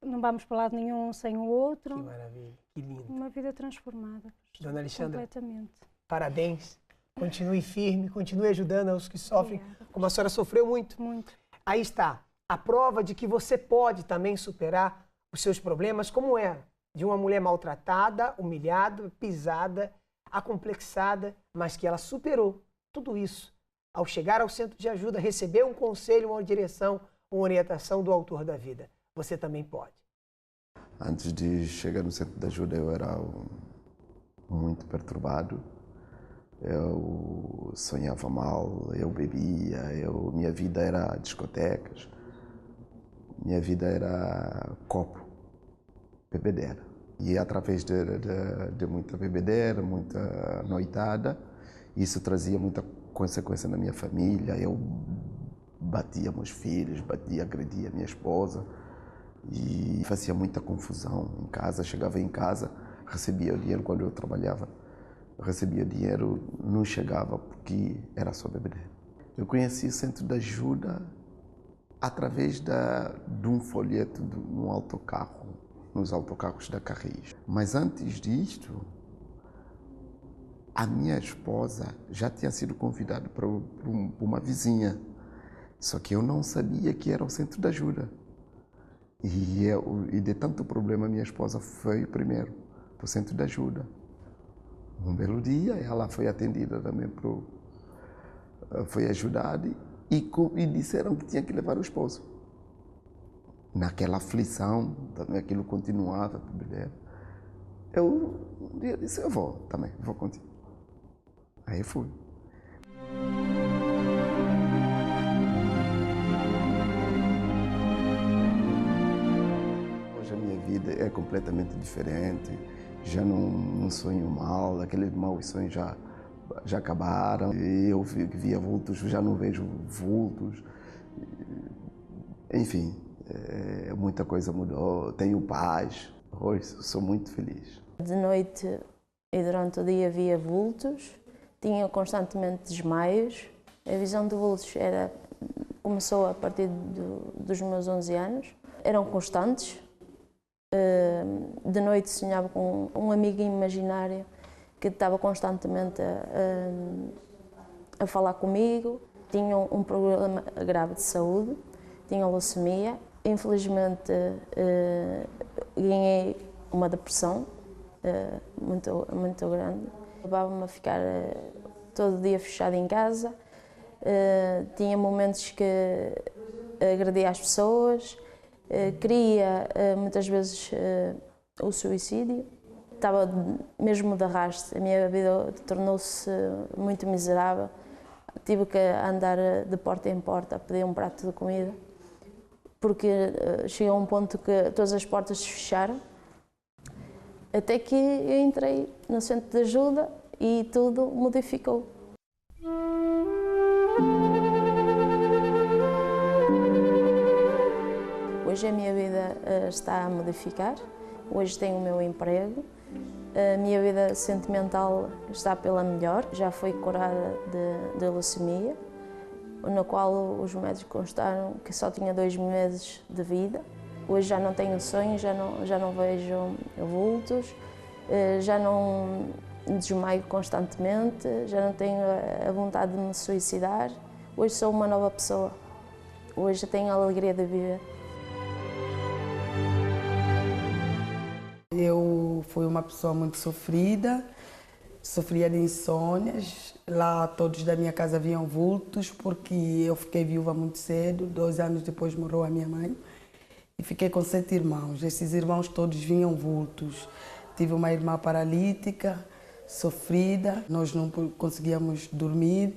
Não vamos para lado nenhum sem o outro. Que maravilha, que lindo. Uma vida transformada. Dona Alexandra, completamente. Parabéns. Continue firme, continue ajudando os que sofrem, como a senhora sofreu muito. Muito. Aí está, a prova de que você pode também superar os seus problemas, como era de uma mulher maltratada, humilhada, pisada, acomplexada, mas que ela superou tudo isso. Ao chegar ao centro de ajuda, recebeu um conselho, uma direção, uma orientação do autor da vida. Você também pode. Antes de chegar no centro de ajuda, eu era muito perturbado. Eu sonhava mal, eu bebia, minha vida era discotecas, minha vida era copo, bebedeira. E através de muita bebedeira, muita noitada, isso trazia muita consequência na minha família. Eu batia meus filhos, agredia minha esposa. E fazia muita confusão em casa. Chegava em casa, recebia o dinheiro quando eu trabalhava. Recebia dinheiro, não chegava porque era só bebedeira. Eu conheci o centro de ajuda através de um folheto num autocarro, nos autocarros da Carris. Mas antes disto, a minha esposa já tinha sido convidada para uma vizinha. Só que eu não sabia que era o centro de ajuda. E de tanto problema, minha esposa foi primeiro para o centro de ajuda. Um belo dia, ela foi atendida também, foi ajudada e disseram que tinha que levar o esposo. Naquela aflição, também aquilo continuava. Eu um dia disse, eu vou também, vou contigo. Aí eu fui. Hoje a minha vida é completamente diferente. Já não sonho mal, aqueles maus sonhos já acabaram. Eu via vultos, já não vejo vultos. Enfim, muita coisa mudou. Tenho paz. Hoje sou muito feliz. De noite e durante o dia via vultos, tinha constantemente desmaios. A visão de vultos começou a partir dos meus 11 anos. Eram constantes. De noite sonhava com um amigo imaginário que estava constantemente a falar comigo. Tinha um problema grave de saúde, tinha leucemia. Infelizmente ganhei uma depressão muito grande. Levava-me a ficar todo dia fechado em casa. Tinha momentos que agredia as pessoas. Queria muitas vezes o suicídio. Estava mesmo de arrasto, a minha vida tornou-se muito miserável. Tive que andar de porta em porta a pedir um prato de comida, porque chegou a um ponto que todas as portas se fecharam, até que eu entrei no centro de ajuda e tudo modificou. Hoje a minha vida está a modificar, hoje tenho o meu emprego, a minha vida sentimental está pela melhor, já fui curada de leucemia, na qual os médicos constaram que só tinha 2 meses de vida. Hoje já não tenho sonhos, já não vejo vultos, já não desmaio constantemente, já não tenho a vontade de me suicidar. Hoje sou uma nova pessoa, hoje tenho a alegria de viver. uma pessoa muito sofrida, sofria de insônias. Lá todos da minha casa viam vultos, porque eu fiquei viúva muito cedo. 2 anos depois morreu a minha mãe. E fiquei com 7 irmãos. Esses irmãos todos vinham vultos. Tive uma irmã paralítica, sofrida. Nós não conseguíamos dormir.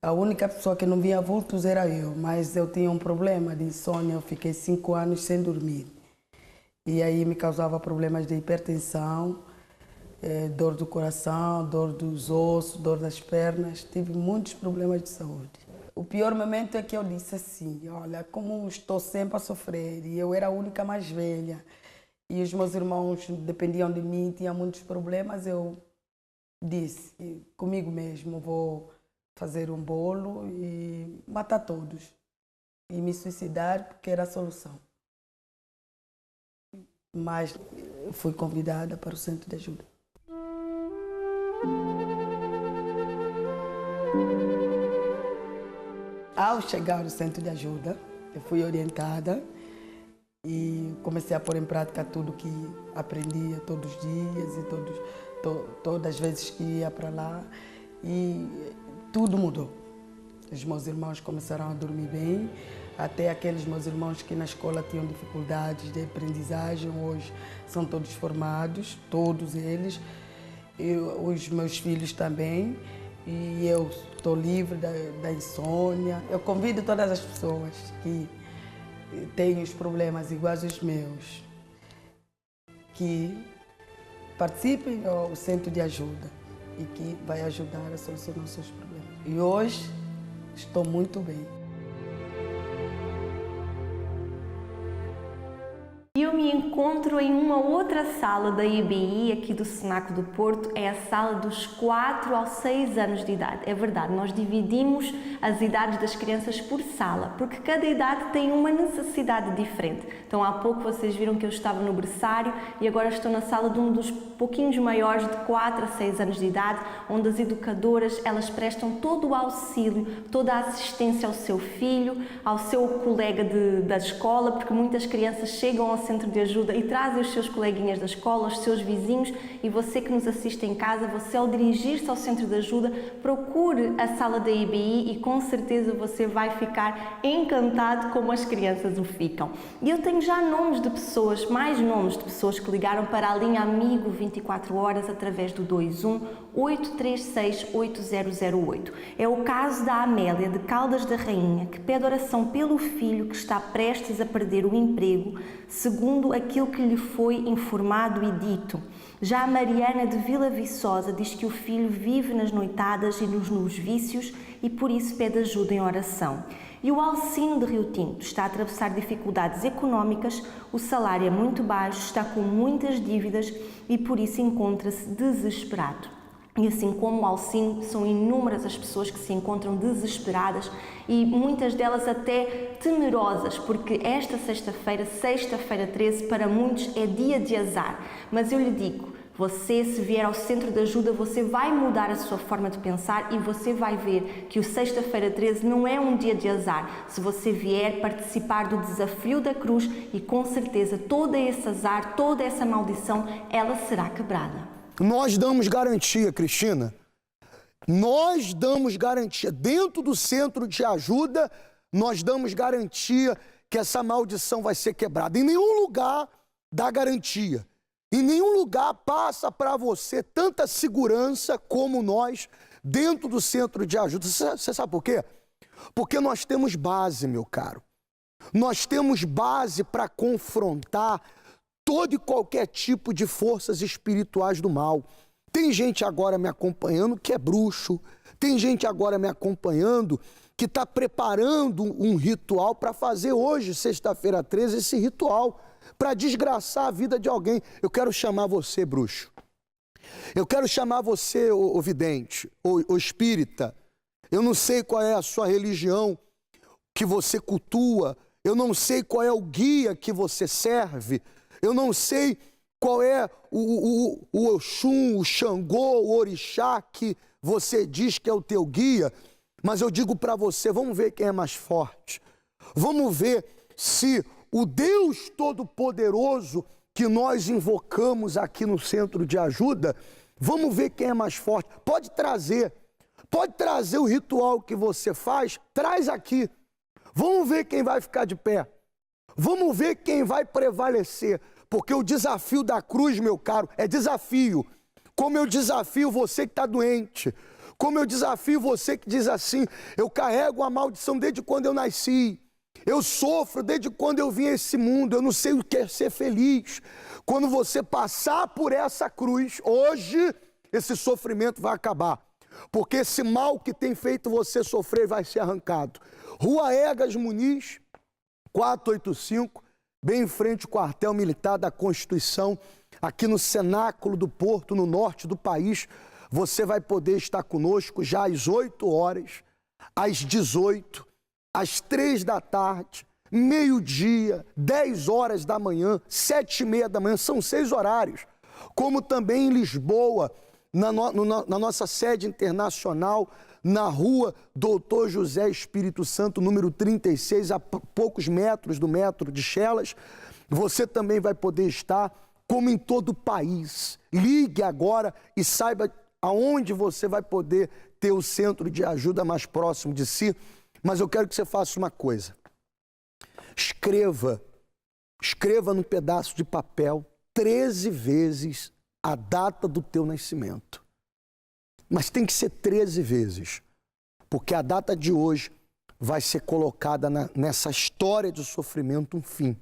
A única pessoa que não via vultos era eu, mas eu tinha um problema de insônia. Eu fiquei 5 anos sem dormir. E aí me causava problemas de hipertensão, dor do coração, dor dos ossos, dor das pernas. Tive muitos problemas de saúde. O pior momento é que eu disse assim, olha, como estou sempre a sofrer, e eu era a única mais velha, e os meus irmãos dependiam de mim, tinham muitos problemas, eu disse comigo mesmo, vou fazer um bolo e matar todos, e me suicidar, porque era a solução. Mas fui convidada para o centro de ajuda. Ao chegar no centro de ajuda, eu fui orientada e comecei a pôr em prática tudo que aprendia todos os dias e todas as vezes que ia para lá, e tudo mudou. Os meus irmãos começaram a dormir bem, até aqueles meus irmãos que na escola tinham dificuldades de aprendizagem, hoje são todos formados, todos eles, os meus filhos também, e eu estou livre da insônia. Eu convido todas as pessoas que têm os problemas iguais aos meus, que participem do centro de ajuda e que vai ajudar a solucionar os seus problemas. E hoje estou muito bem. Eu me encontro em uma outra sala da IBI, aqui do Cenáculo do Porto, é a sala dos 4 aos 6 anos de idade. É verdade, nós dividimos as idades das crianças por sala, porque cada idade tem uma necessidade diferente. Então há pouco vocês viram que eu estava no berçário e agora estou na sala de um dos pouquinhos maiores, de 4 a 6 anos de idade, onde as educadoras, elas prestam todo o auxílio, toda a assistência ao seu filho, ao seu colega da escola, porque muitas crianças chegam ao centro de ajuda e trazem os seus coleguinhas da escola, os seus vizinhos, e você que nos assiste em casa, você ao dirigir-se ao centro de ajuda, procure a sala da IBI e com certeza você vai ficar encantado como as crianças o ficam. E eu tenho já nomes de pessoas, mais nomes de pessoas que ligaram para a linha Amigo 24 horas através do 21 836 8008. É o caso da Amélia de Caldas da Rainha, que pede oração pelo filho que está prestes a perder o emprego, segundo aquilo que lhe foi informado e dito. Já a Mariana de Vila Viçosa diz que o filho vive nas noitadas e nos vícios e por isso pede ajuda em oração. E o Alcino de Rio Tinto está a atravessar dificuldades económicas, o salário é muito baixo, está com muitas dívidas e por isso encontra-se desesperado. E assim como o Alcino, são inúmeras as pessoas que se encontram desesperadas e muitas delas até temerosas, porque esta sexta-feira, sexta-feira 13, para muitos é dia de azar. Mas eu lhe digo, você, se vier ao centro de ajuda, você vai mudar a sua forma de pensar e você vai ver que o sexta-feira 13 não é um dia de azar. Se você vier participar do desafio da cruz, e com certeza todo esse azar, toda essa maldição, ela será quebrada. Nós damos garantia, Cristina. Nós damos garantia. Dentro do centro de ajuda, nós damos garantia que essa maldição vai ser quebrada. Em nenhum lugar dá garantia. Em nenhum lugar passa para você tanta segurança como nós dentro do centro de ajuda. Você sabe por quê? Porque nós temos base, meu caro. Nós temos base para confrontar todo e qualquer tipo de forças espirituais do mal. Tem gente agora me acompanhando que é bruxo. Tem gente agora me acompanhando que está preparando um ritual para fazer hoje, sexta-feira 13, esse ritual para desgraçar a vida de alguém. Eu quero chamar você, bruxo. Eu quero chamar você, o vidente, o espírita. Eu não sei qual é a sua religião que você cultua. Eu não sei qual é o guia que você serve. Eu não sei qual é o Oxum, o Xangô, o Orixá que você diz que é o teu guia. Mas eu digo para você, vamos ver quem é mais forte. Vamos ver se o Deus Todo-Poderoso que nós invocamos aqui no Centro de Ajuda, vamos ver quem é mais forte. Pode trazer o ritual que você faz, traz aqui. Vamos ver quem vai ficar de pé. Vamos ver quem vai prevalecer. Porque o desafio da cruz, meu caro, é desafio. Como eu desafio você que está doente. Como eu desafio você que diz assim: eu carrego a maldição desde quando eu nasci. Eu sofro desde quando eu vim a esse mundo. Eu não sei o que é ser feliz. Quando você passar por essa cruz, hoje, esse sofrimento vai acabar. Porque esse mal que tem feito você sofrer vai ser arrancado. Rua Egas Muniz, 485, bem em frente ao quartel militar da Constituição, aqui no Cenáculo do Porto, no norte do país. Você vai poder estar conosco já às 8 horas, às 18, às 3 da tarde, meio-dia, 10 horas da manhã, 7h30 da manhã, são 6 horários. Como também em Lisboa, na nossa sede internacional, na rua Doutor José Espírito Santo, número 36, a poucos metros do metro de Chelas. Você também vai poder estar, como em todo o país. Ligue agora e saiba aonde você vai poder ter o centro de ajuda mais próximo de si. Mas eu quero que você faça uma coisa. Escreva num pedaço de papel 13 vezes a data do teu nascimento. Mas tem que ser 13 vezes, porque a data de hoje vai ser colocada nessa história de sofrimento um fim.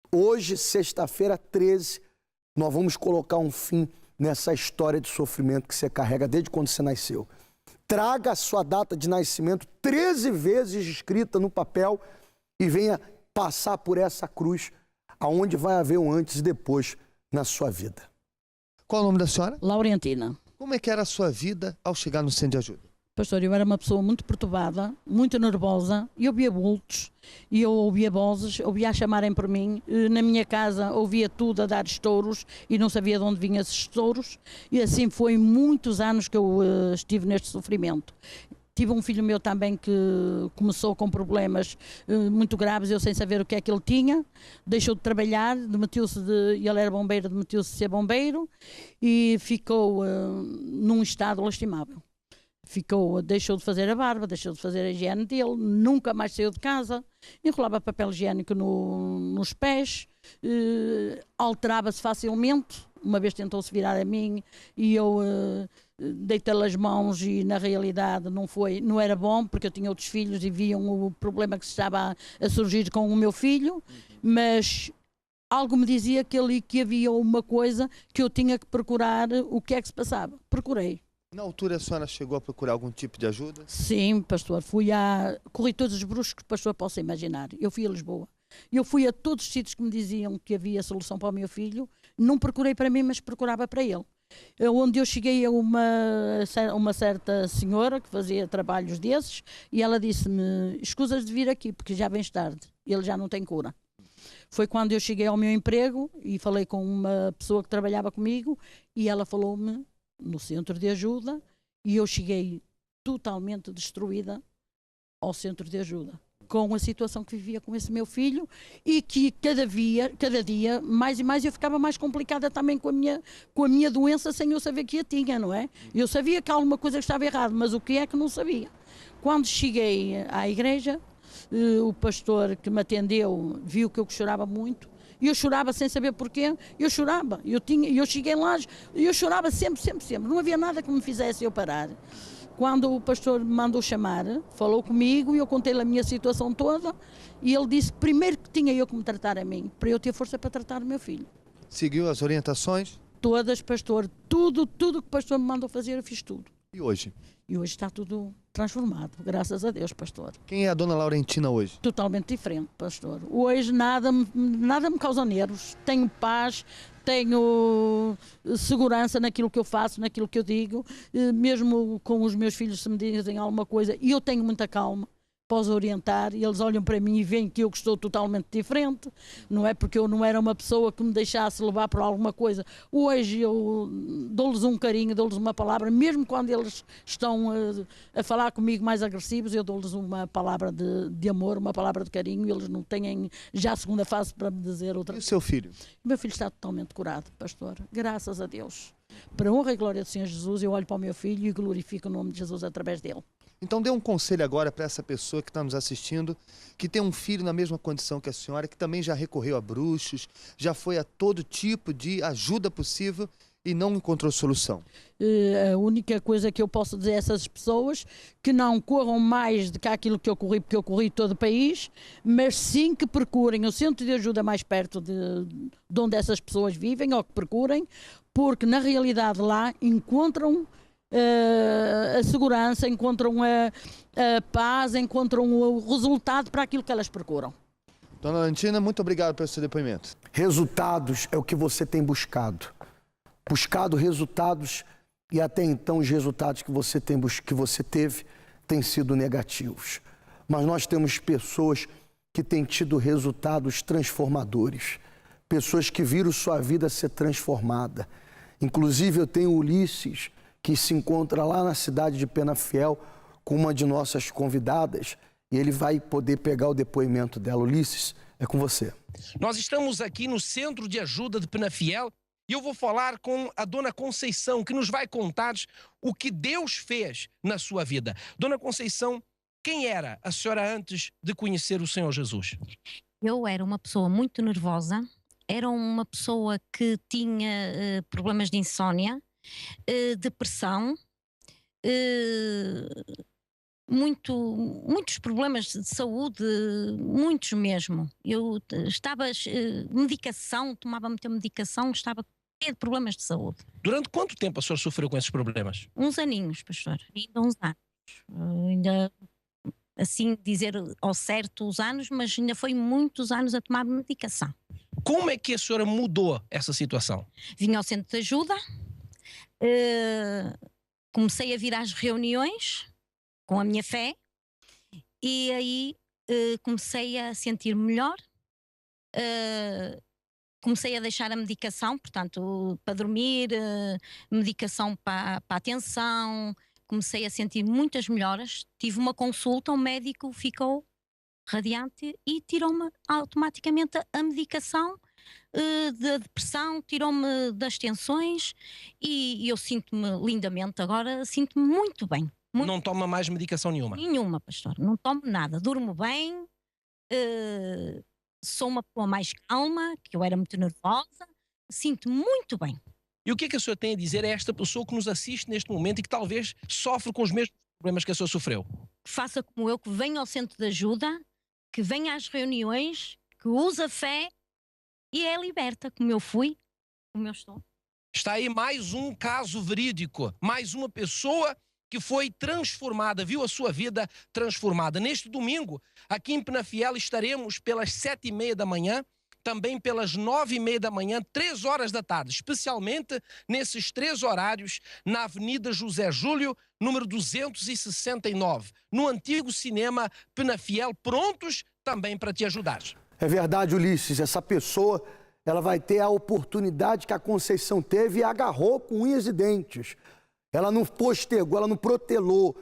Hoje, sexta-feira 13, nós vamos colocar um fim nessa história de sofrimento que você carrega desde quando você nasceu. Traga a sua data de nascimento 13 vezes escrita no papel e venha passar por essa cruz, aonde vai haver um antes e depois na sua vida. Qual o nome da senhora? Laurentina. Como é que era a sua vida ao chegar no Centro de Ajuda? Pastor, eu era uma pessoa muito perturbada, muito nervosa, e ouvia bultos, e eu ouvia vozes, ouvia a chamarem por mim. Na minha casa ouvia tudo a dar estouros e não sabia de onde vinham esses estouros, e assim foi muitos anos que eu estive neste sofrimento. Tive um filho meu também que começou com problemas muito graves, eu sem saber o que é que ele tinha, deixou de trabalhar, ele era bombeiro, demitiu-se de ser bombeiro e ficou num estado lastimável. Deixou de fazer a barba, deixou de fazer a higiene dele, nunca mais saiu de casa, enrolava papel higiênico nos pés, alterava-se facilmente. Uma vez tentou-se virar a mim e eu deitei-lhe as mãos e na realidade não era bom, porque eu tinha outros filhos e viam o problema que se estava a surgir com o meu filho, mas algo me dizia que havia uma coisa que eu tinha que procurar o que é que se passava. Procurei. Na altura a senhora chegou a procurar algum tipo de ajuda? Sim, pastor, corri todos os bruscos que o pastor possa imaginar. Eu fui a Lisboa. Eu fui a todos os sítios que me diziam que havia solução para o meu filho. Não procurei para mim, mas procurava para ele. Onde eu cheguei a uma certa senhora que fazia trabalhos desses e ela disse-me: escusas de vir aqui porque já vens tarde, ele já não tem cura. Foi quando eu cheguei ao meu emprego e falei com uma pessoa que trabalhava comigo e ela falou-me no centro de ajuda e eu cheguei totalmente destruída ao centro de ajuda, com a situação que vivia com esse meu filho e que cada dia, mais e mais, eu ficava mais complicada também com a minha doença sem eu saber que a tinha, não é? Eu sabia que alguma coisa estava errada, mas o que é que não sabia? Quando cheguei à igreja, o pastor que me atendeu viu que eu chorava muito. E eu chorava sem saber porquê, eu chorava, eu cheguei lá e eu chorava sempre, não havia nada que me fizesse eu parar. Quando o pastor me mandou chamar, falou comigo e eu contei-lhe a minha situação toda e ele disse primeiro que tinha eu que me tratar a mim, para eu ter força para tratar o meu filho. Seguiu as orientações? Todas, pastor, tudo que o pastor me mandou fazer eu fiz tudo. E hoje? E hoje está tudo transformado, graças a Deus, pastor. Quem é a dona Laurentina hoje? Totalmente diferente, pastor. Hoje nada me causa nervos. Tenho paz, tenho segurança naquilo que eu faço, naquilo que eu digo. Mesmo com os meus filhos, se me dizem alguma coisa, eu tenho muita calma. para os orientar, e eles olham para mim e veem que eu estou totalmente diferente, não é? Porque eu não era uma pessoa que me deixasse levar por alguma coisa. Hoje eu dou-lhes um carinho, dou-lhes uma palavra, mesmo quando eles estão a falar comigo mais agressivos, eu dou-lhes uma palavra de amor, uma palavra de carinho, e eles não têm já a segunda fase para me dizer outra coisa. E o seu filho? O meu filho está totalmente curado, pastor, graças a Deus. Para a honra e glória do Senhor Jesus, eu olho para o meu filho e glorifico o nome de Jesus através dele. Então dê um conselho agora para essa pessoa que está nos assistindo, que tem um filho na mesma condição que a senhora, que também já recorreu a bruxos, já foi a todo tipo de ajuda possível e não encontrou solução. A única coisa que eu posso dizer a essas pessoas, que não corram mais do que aquilo que eu corri, porque eu corri todo o país, mas sim que procurem o centro de ajuda mais perto de onde essas pessoas vivem, ou que procurem, porque na realidade lá encontram a segurança, encontram a paz, encontram o resultado para aquilo que elas procuram. Dona Valentina, muito obrigado pelo seu depoimento. Resultados é o que você tem buscado. Buscado resultados, e até então os resultados que você teve têm sido negativos. Mas nós temos pessoas que têm tido resultados transformadores. Pessoas que viram sua vida ser transformada. Inclusive eu tenho o Ulisses, que se encontra lá na cidade de Penafiel com uma de nossas convidadas, e ele vai poder pegar o depoimento dela. Ulisses, é com você. Nós estamos aqui no Centro de Ajuda de Penafiel e eu vou falar com a Dona Conceição, que nos vai contar o que Deus fez na sua vida. Dona Conceição, quem era a senhora antes de conhecer o Senhor Jesus? Eu era uma pessoa muito nervosa, era uma pessoa que tinha problemas de insónia, depressão, muitos problemas de saúde, muitos mesmo. Eu tomava muita medicação, estava cheia de problemas de saúde. Durante quanto tempo a senhora sofreu com esses problemas? Uns aninhos, pastor, ainda uns anos. Ainda, assim dizer ao certo os anos, mas ainda foi muitos anos a tomar medicação. Como é que a senhora mudou essa situação? Vim ao centro de ajuda, comecei a vir às reuniões com a minha fé e aí comecei a sentir-me melhor, comecei a deixar a medicação, portanto, para dormir, medicação para a atenção, comecei a sentir muitas melhoras, tive uma consulta, o médico ficou radiante e tirou-me automaticamente a medicação da depressão, tirou-me das tensões e eu sinto-me lindamente agora, sinto-me muito bem. Não toma mais medicação nenhuma? Nenhuma, pastor, não tomo nada, durmo bem, sou uma pessoa mais calma, que eu era muito nervosa, sinto-me muito bem. E o que é que a senhora tem a dizer a esta pessoa que nos assiste neste momento e que talvez sofre com os mesmos problemas que a senhora sofreu? Faça como eu, que venha ao centro de ajuda, que venha às reuniões, que use a fé e é liberta, como eu fui, como eu estou. Está aí mais um caso verídico, mais uma pessoa que foi transformada, viu a sua vida transformada. Neste domingo, aqui em Penafiel, estaremos pelas 7h30 da manhã, também pelas 9h30 da manhã, 3 horas da tarde, especialmente nesses 3 horários, na Avenida José Júlio, número 269, no antigo cinema Penafiel, prontos também para te ajudar. É verdade, Ulisses, essa pessoa, ela vai ter a oportunidade que a Conceição teve e agarrou com unhas e dentes. Ela não postergou, ela não protelou,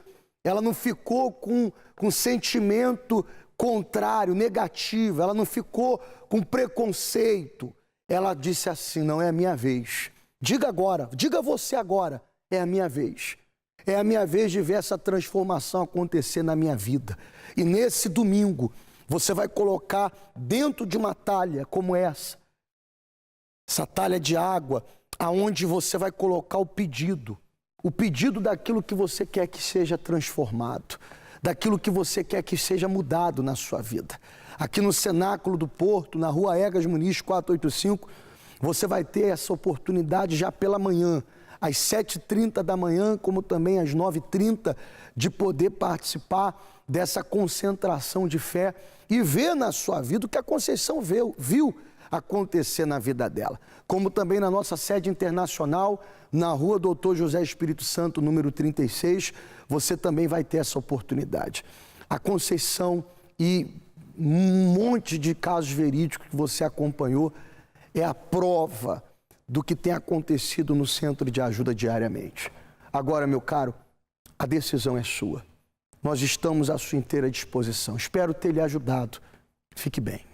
ela não ficou com sentimento contrário, negativo, ela não ficou com preconceito. Ela disse assim, não é a minha vez. Diga agora, diga você agora, é a minha vez. É a minha vez de ver essa transformação acontecer na minha vida. E nesse domingo, você vai colocar dentro de uma talha como essa talha de água, aonde você vai colocar o pedido daquilo que você quer que seja transformado, daquilo que você quer que seja mudado na sua vida. Aqui no Cenáculo do Porto, na Rua Egas Muniz 485, você vai ter essa oportunidade já pela manhã, às 7h30 da manhã, como também às 9h30, de poder participar dessa concentração de fé e ver na sua vida o que a Conceição viu acontecer na vida dela. Como também na nossa sede internacional, na Rua Doutor José Espírito Santo, número 36, você também vai ter essa oportunidade. A Conceição e um monte de casos verídicos que você acompanhou é a prova do que tem acontecido no Centro de Ajuda diariamente. Agora, meu caro, a decisão é sua. Nós estamos à sua inteira disposição. Espero ter lhe ajudado. Fique bem.